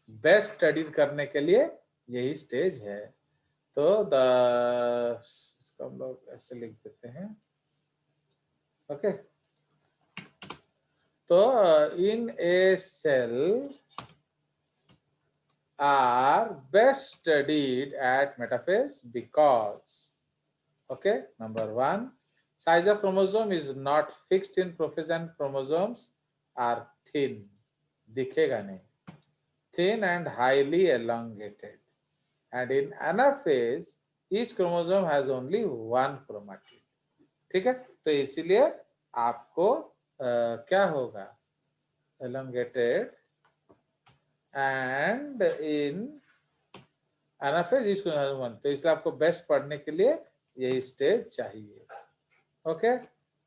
Best study करने के लिए यही स्टेज है. तो इसको हम लोग ऐसे लिख देते हैं. ओके, तो in a cell are best studied at metaphase because, okay, number 1, size of chromosome is not fixed in prophase and chromosomes are thin. दिखेगा नहीं. Thin and highly elongated, and in anaphase each chromosome has only one chromatid. ठीक है, तो इसीलिए आपको क्या होगा? elongated, and in anaphase each chromosome has one. तो इसलिए आपको बेस्ट पढ़ने के लिए यही स्टेज चाहिए. Okay,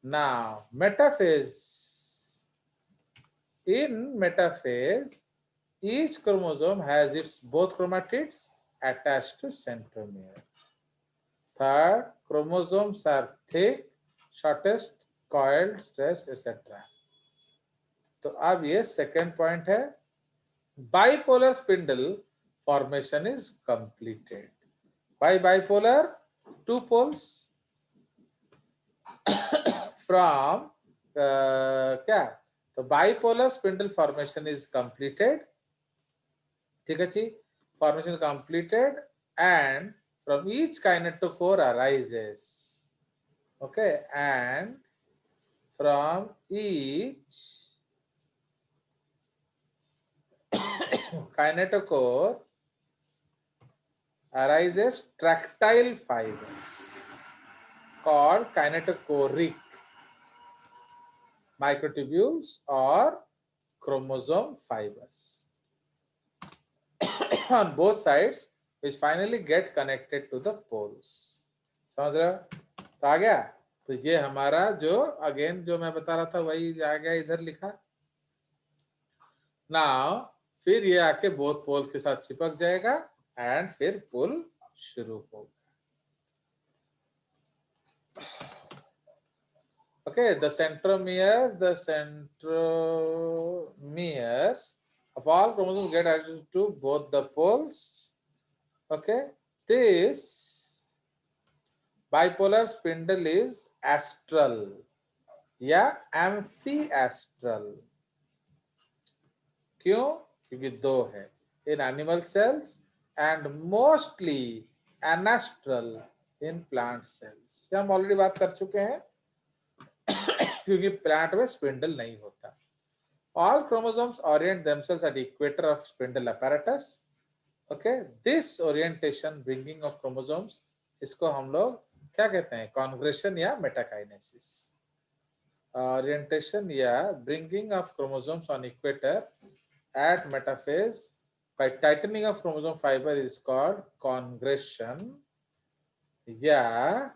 now metaphase. In metaphase, each chromosome has its both chromatids attached to centromere. Third, chromosomes are thick, shortest, coiled, stressed, etc. तो अब ये second point है. Bipolar spindle formation is completed. By bipolar, 2 poles from क्या? तो bipolar spindle formation is completed. ठीक है जी? Formation is completed and from each kinetochore arises. Okay, and from each kinetochore arises tractile fibers called kinetochoric microtubules or chromosome fibers. On both sides, which finally get connected to the poles. समझ रहे हो? तो आ गया। तो ये हमारा जो again जो मैं बता रहा था वही आ गया, इधर लिखा। नाउ फिर ये आके बोथ पोल के साथ चिपक जाएगा एंड फिर पुल शुरू होगा। Okay, the centromeres of all chromosomes get attached to both the poles. Okay, this bipolar spindle is astral या amphiastral. क्यों? क्योंकि दो है in animal cells and mostly anastral in plant cells. ये हम ऑलरेडी बात कर चुके हैं क्योंकि प्लांट में स्पिंडल नहीं होता। All chromosomes orient themselves at the equator of spindle apparatus. Okay, this orientation bringing of chromosomes, इसको हम लोग क्या कहते हैं? Congregation या metakinesis. Orientation या bringing of chromosomes on equator at metaphase by tightening of chromosome fiber is called congregation या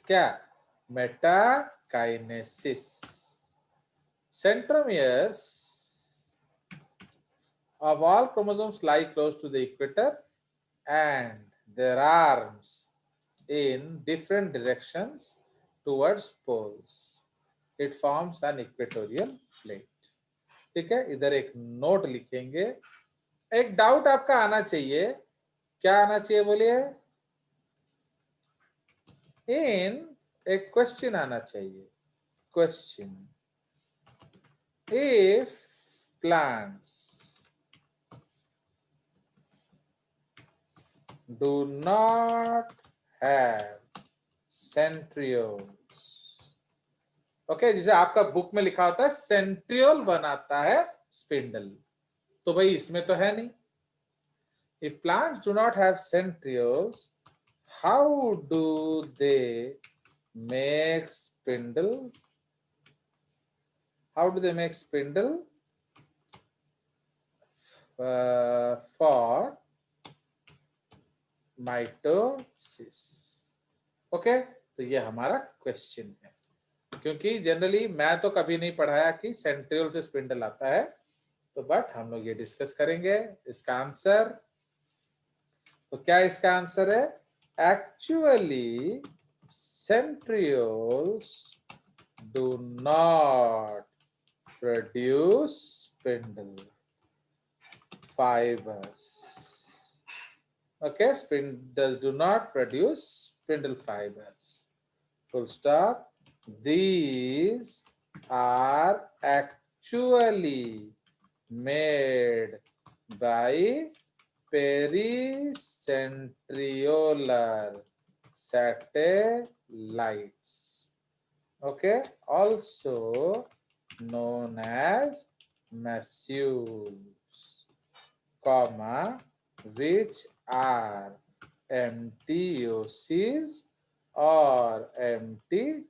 क्या? Metakinesis. Centromeres of all chromosomes lie close to the equator and their arms in different directions towards poles. It forms an equatorial plate. ठीक है, इधर एक note लिखेंगे। एक doubt आपका आना चाहिए, क्या आना चाहिए बोलिए? एक क्वेश्चन आना चाहिए। Question, if plants do not have centrioles, okay, जिसे आपका बुक में लिखा होता है सेंट्रियोल बनाता है स्पिंडल, तो भाई इसमें तो है नहीं। If plants do not have centrioles, how do they make spindle? How do they make spindle? For mitosis. Okay, तो ये हमारा क्वेश्चन है, क्योंकि जनरली मैं तो कभी नहीं पढ़ाया कि सेंट्रियोल से स्पिंडल आता है, तो बट हम लोग ये डिस्कस करेंगे। इसका आंसर, तो क्या इसका आंसर है? Actually centrioles do not produce spindle fibers. Okay, spindles do not produce spindle fibers. Full stop. These are actually made by pericentriolar satellites. Okay, also known as macules, comma, which are MTOCs or MTGs.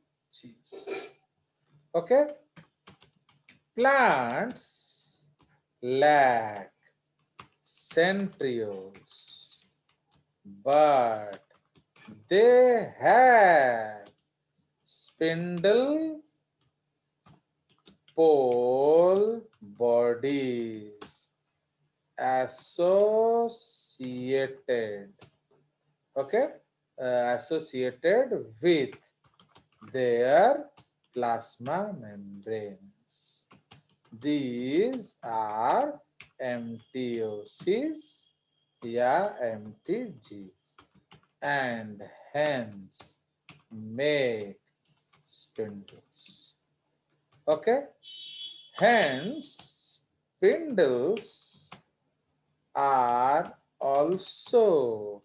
Okay, plants lack centrioles, but they have spindle pole bodies associated, okay, associated with their plasma membranes. These are MTOCs या MTGs and hence make spindles. Okay, hence spindles are also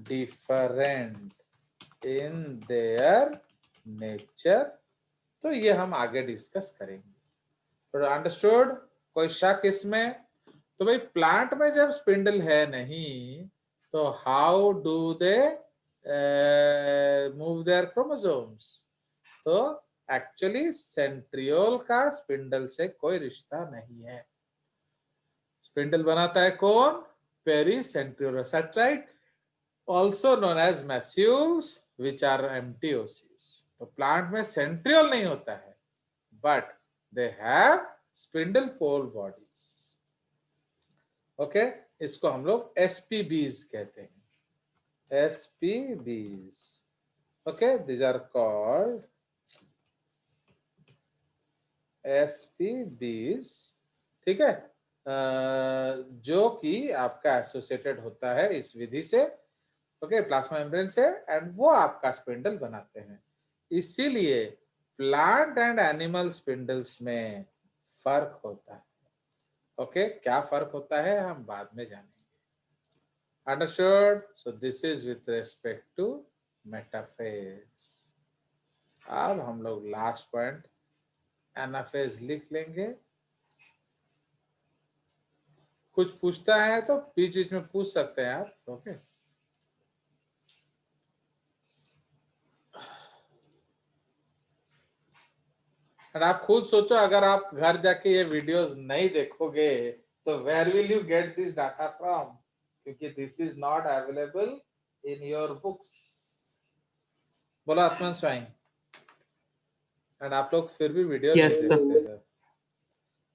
different in their nature. तो ये हम आगे discuss करेंगे। Understood? कोई शक इसमें? तो भाई प्लांट में जब स्पिंडल है नहीं, तो how do they move their chromosomes? तो एक्चुअली सेंट्रियोल का स्पिंडल से कोई रिश्ता नहीं है। स्पिंडल बनाता है कौन? pericentriolar satellite, also known as macules, which are MTOCs. तो प्लांट में सेंट्रियोल नहीं होता है, but they have spindle pole bodies. Okay, इसको हम लोग SPBs कहते हैं. SPBs. Okay, these are called SPBs. ठीक है, जो कि आपका एसोसिएटेड होता है इस विधि से, ओके, प्लाज्मा मेम्ब्रेन से, एंड वो आपका स्पिंडल बनाते हैं. इसीलिए प्लांट एंड एनिमल स्पिंडल्स में फर्क होता है. ओके, क्या फर्क होता है हम बाद में जानेंगे. Understood? So this is with respect to metaphase. अब हम लोग लास्ट पॉइंट एनाफेज लिख लेंगे. कुछ पूछता है तो बीच बीच में पूछ सकते हैं आप. ओके, और आप खुद सोचो, अगर आप घर जाके ये वीडियोस नहीं देखोगे तो where will you get this data from, क्योंकि this is not available in your books. बोला आत्मन स्वाइन. एंड आप लोग फिर भी वीडियो Yes, नहीं sir. देखते.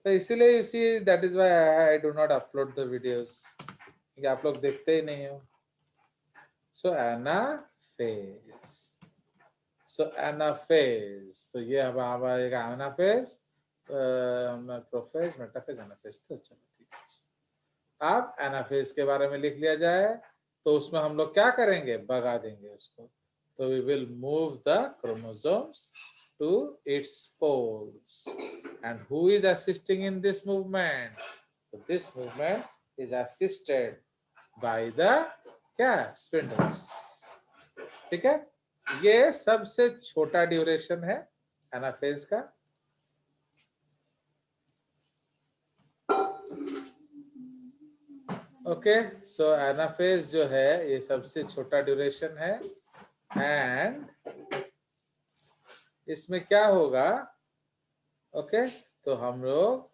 तो इसीलिए you see that is why I do not upload the videos, क्योंकि आप लोग देखते ही नहीं हो. सो एनाफेज. सो एनाफेज, तो ये अब आएगा एनाफेज, प्रोफेज, मेटाफेज, एनाफेज. तो चलो ठीक है. अब एनाफेज के बारे में लिख लिया जाए तो उसमें हम लोग क्या करेंगे, भगा देंगे उसको. तो we will move the chromosomes to its poles. And who is assisting in this movement? So this movement is assisted by the क्या, spindles. ठीक है, ये सबसे छोटा ड्यूरेशन है एनाफेज का. ओके, सो एनाफेज जो है ये सबसे छोटा ड्यूरेशन है. एंड इसमें क्या होगा, ओके, तो हम लोग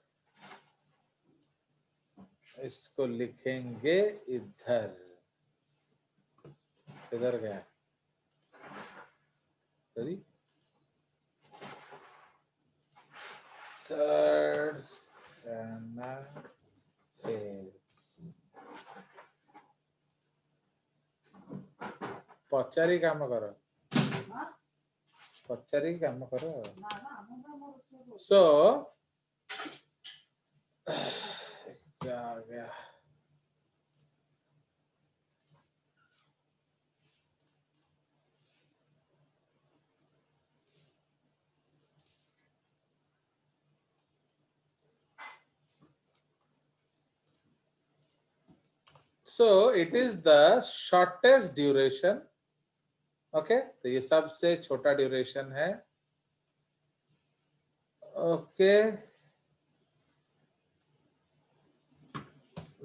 इसको लिखेंगे इधर. इधर गया, सॉरी, थर्ड एनाफेज. पचारी काम करो, पचारी काम करो. सो क्या आ गया, so it is the shortest duration. Okay, तो ये सबसे छोटा ड्यूरेशन है. Okay,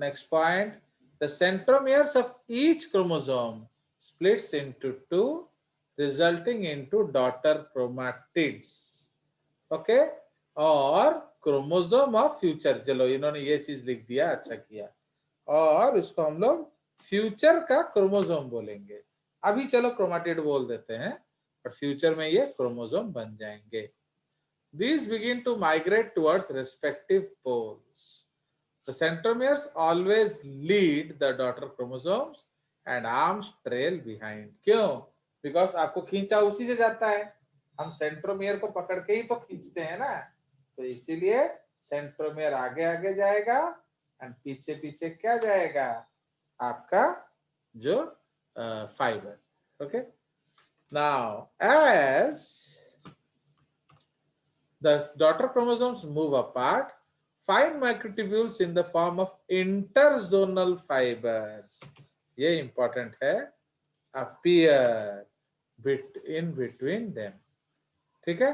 next point, the centromeres of each chromosome splits into two, resulting into daughter chromatids. Okay, और क्रोमोसोम ऑफ फ्यूचर, चलो इन्होंने ये चीज लिख दिया, अच्छा किया. और उसको हम लोग फ्यूचर का क्रोमोसोम बोलेंगे. अभी चलो क्रोमाटिड बोल देते हैं, पर फ्यूचर में ये क्रोमोसोम बन जाएंगे. These begin to migrate towards respective poles. The centromeres always lead the daughter chromosomes and arms trail behind. क्यों? Because आपको खींचा उसी से जाता है. हम सेंट्रोमियर को पकड़ के ही तो खींचते हैं ना, तो इसीलिए सेंट्रोमियर आगे आगे जाएगा एंड पीछे पीछे क्या जाएगा, आपका जो fiber. Okay, now as the daughter chromosomes move apart, fine microtubules in the form of interzonal fibers, ये important है, appear in between them. ठीक है,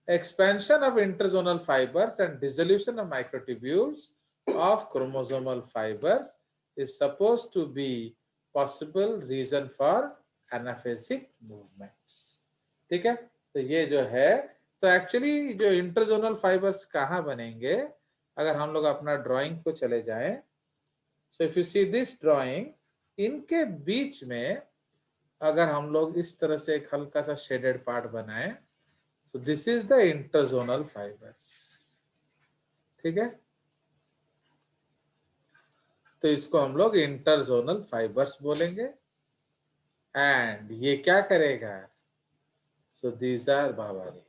expansion of interzonal fibers and dissolution of microtubules of chromosomal fibers is supposed to be possible reason for anaphasic movements. ठीक है, तो ये जो है, तो एक्चुअली जो इंटरजोनल फाइबर्स कहाँ बनेंगे, अगर हम लोग अपना ड्राइंग को चले जाएं, सो if you see this drawing, इनके बीच में अगर हम लोग इस तरह से एक हल्का सा शेडेड पार्ट बनाए, तो this is the interzonal fibres. ठीक है, तो इसको हम लोग इंटरजोनल फाइबर्स बोलेंगे। एंड ये क्या करेगा, सो दीज आर बाबारी,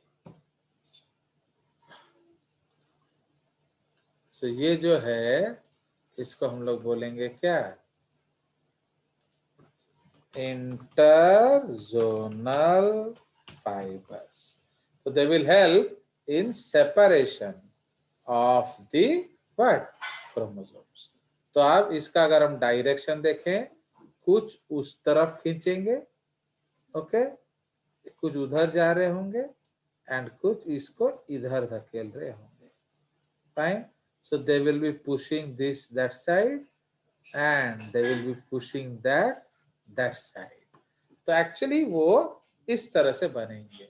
सो ये जो है इसको हम लोग बोलेंगे क्या, interzonal fibres. So they will help in separation of the what, chromosomes. तो आप इसका अगर हम डायरेक्शन देखें, कुछ उस तरफ खींचेंगे, ओके, कुछ उधर जा रहे होंगे एंड कुछ इसको इधर धकेल रहे होंगे। Fine, so they will be pushing this that side and they will be pushing that side. तो एक्चुअली वो इस तरह से बनेंगे।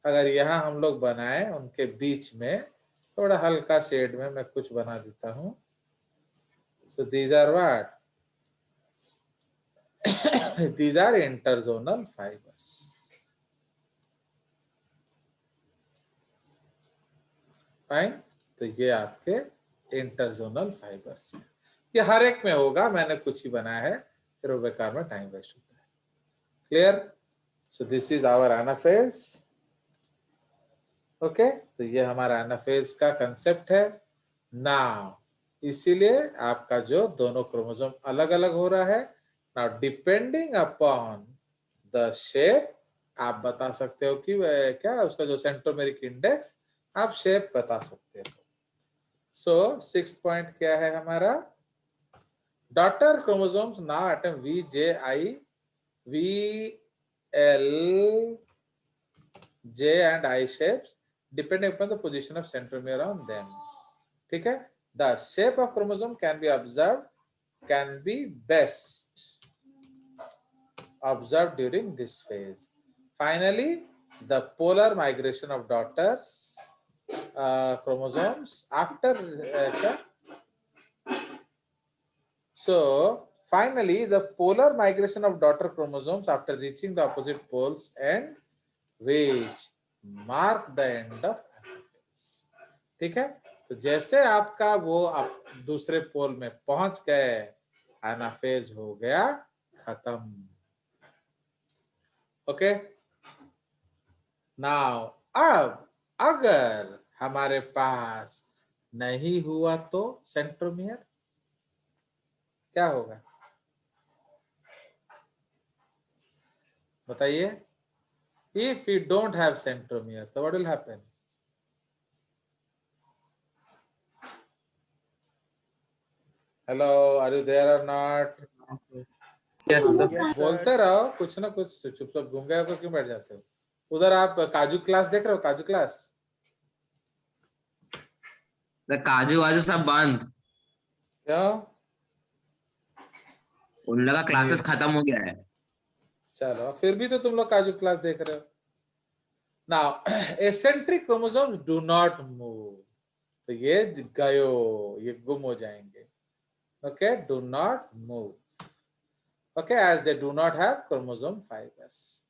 अगर यहाँ हम लोग बनाए उनके बीच में थोड़ा हल्का शेड में मैं कुछ बना देता हूं, so these are what, these are interzonal fibres. Fine, तो ये आपके इंटरजोनल फाइबर्स हैं। ये हर एक में होगा, मैंने कुछ ही बनाया है, फिर वो बेकार में टाइम वेस्ट होता है। Clear? So this is our anaphase. Okay, तो ये हमारा एनाफेज का कंसेप्ट है। नाउ इसीलिए आपका जो दोनों क्रोमोसोम अलग अलग हो रहा है, now depending upon the shape आप बता सकते हो कि क्या उसका जो सेंट्रोमेरिक इंडेक्स, आप शेप बता सकते हो। सो 6 पॉइंट क्या है हमारा, daughter chromosomes now atom V, J, I, V, L, J and I shapes depending upon the position of centromere on them. ठीक है, the shape of chromosome can be observed, can be best observed during this phase. Finally, the polar migration of daughters chromosomes after so finally the polar migration of daughter chromosomes after reaching the opposite poles and which mark the end of anaphase. ठीक है, तो जैसे आपका वो आप दूसरे पोल में पहुंच गए, एनाफेज हो गया खत्म। ओके, नाउ अब अगर हमारे पास नहीं हुआ तो सेंट्रोमियर क्या होगा, बताइए। If we don't have centromere, so what will happen? Hello, are you there or not? Yes, sir. Yes, बोलते sir. रहो, कुछ ना कुछ, चुपचाप घूम गए हो क्यों बैठ जाते हो? उधर आप काजू क्लास देख रहे हो, काजू क्लास? काजू वाजू सब बंद, क्यों? उन लोग का क्लासेस खत्म हो गया है। चलो, फिर भी तो तुम लोग काजू क्लास देख रहे हो। Now, eccentric chromosomes do not move. तो ये गयो, ये गुम हो जाएंगे। Okay, do not move. Okay, as they do not have chromosome fibers.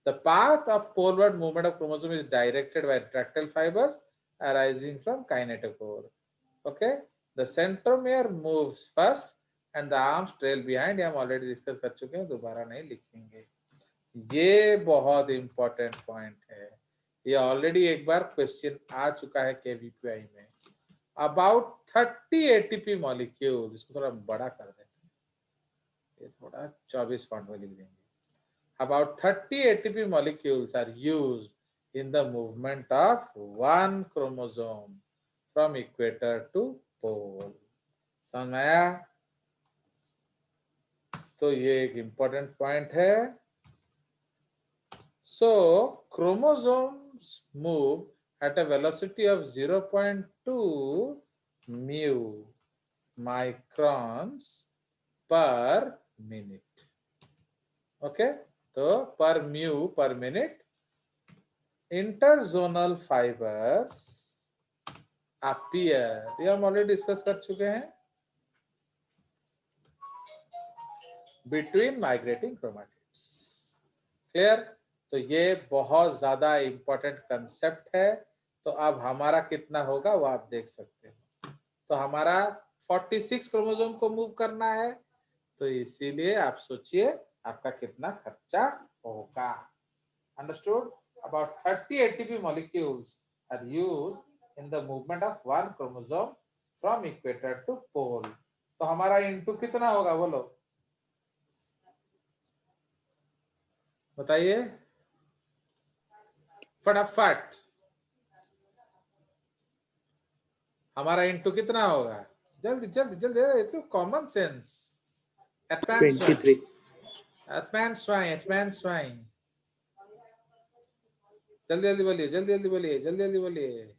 The path of poleward movement of chromosome is directed by retractile fibers arising from kinetochore. Okay, the centromere moves first and the arms trail behind. हम already discuss कर चुके हैं, दोबारा नहीं लिखेंगे। ये बहुत important point है, ये ऑलरेडी एक बार क्वेश्चन आ चुका है केवीपीआई में। अबाउट 30 एटीपी मॉलिक्यूल, इसको थोड़ा बड़ा कर देते हैं, ये थोड़ा 24 फॉन्ट में लिख देंगे। About 30 ATP molecules are used in the movement of one chromosome from equator to pole. समझ में आया? तो ये एक important point है। So chromosomes move at a velocity of 0.2 mu microns per minute. Okay? तो पर म्यू पर मिनट इंटरजोनल फाइबर्स अपीयर, ये हम ऑलरेडी डिस्कस कर चुके हैं। between migrating chromatids. Clear? तो ये बहुत ज्यादा इंपॉर्टेंट कंसेप्ट है. तो अब हमारा कितना होगा वो आप देख सकते हो. तो हमारा 46 क्रोमोसोम को मूव करना है, तो इसीलिए आप सोचिए आपका कितना खर्चा होगा. Understood? About 30 ATP molecules are used in the movement of one chromosome from equator to pole. तो हमारा इंटू कितना होगा बोलो, बताइए फटाफट. हमारा इंटू कितना होगा, जल्दी जल्दी जल्दी. ये तो कॉमन सेंस. एडवांस 23. स्वाइन. जल्दी जल्दी बोलिए, जल्दी जल्दी बोलिए, जल्दी जल्दी बोलिए.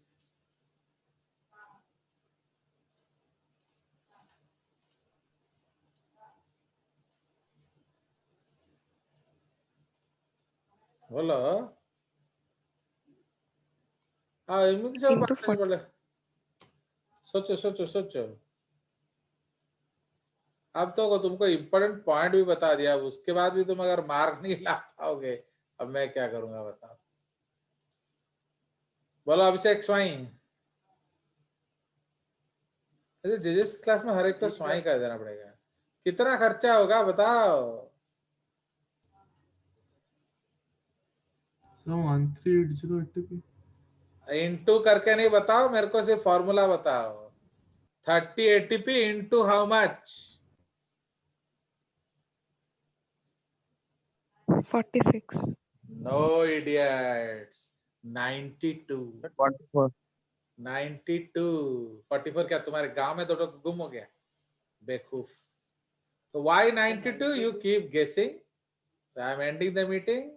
बोलो. हाँ इनमें सब Into बात नहीं बोले. सोचो सोचो सोचो. अब तो तुमको इम्पोर्टेंट पॉइंट भी बता दिया, उसके बाद भी तुम अगर मार्क नहीं ला पाओगे, अब मैं क्या करूंगा बताओ. बोलो अभिषेक स्वाइन. जिस क्लास में हर एक को स्वाइन कर देना पड़ेगा. कितना खर्चा होगा बताओ. So 1380 ATP. इंटू करके नहीं बताओ, मेरे को सिर्फ फॉर्मूला बताओ. 30 ATP into how much. 46. No idiots. 92. 44. 92. 44 क्या तुम्हारे गांव में दो गुम हो गया बेवकूफ. तो why 92? You keep guessing. So I am ending the meeting.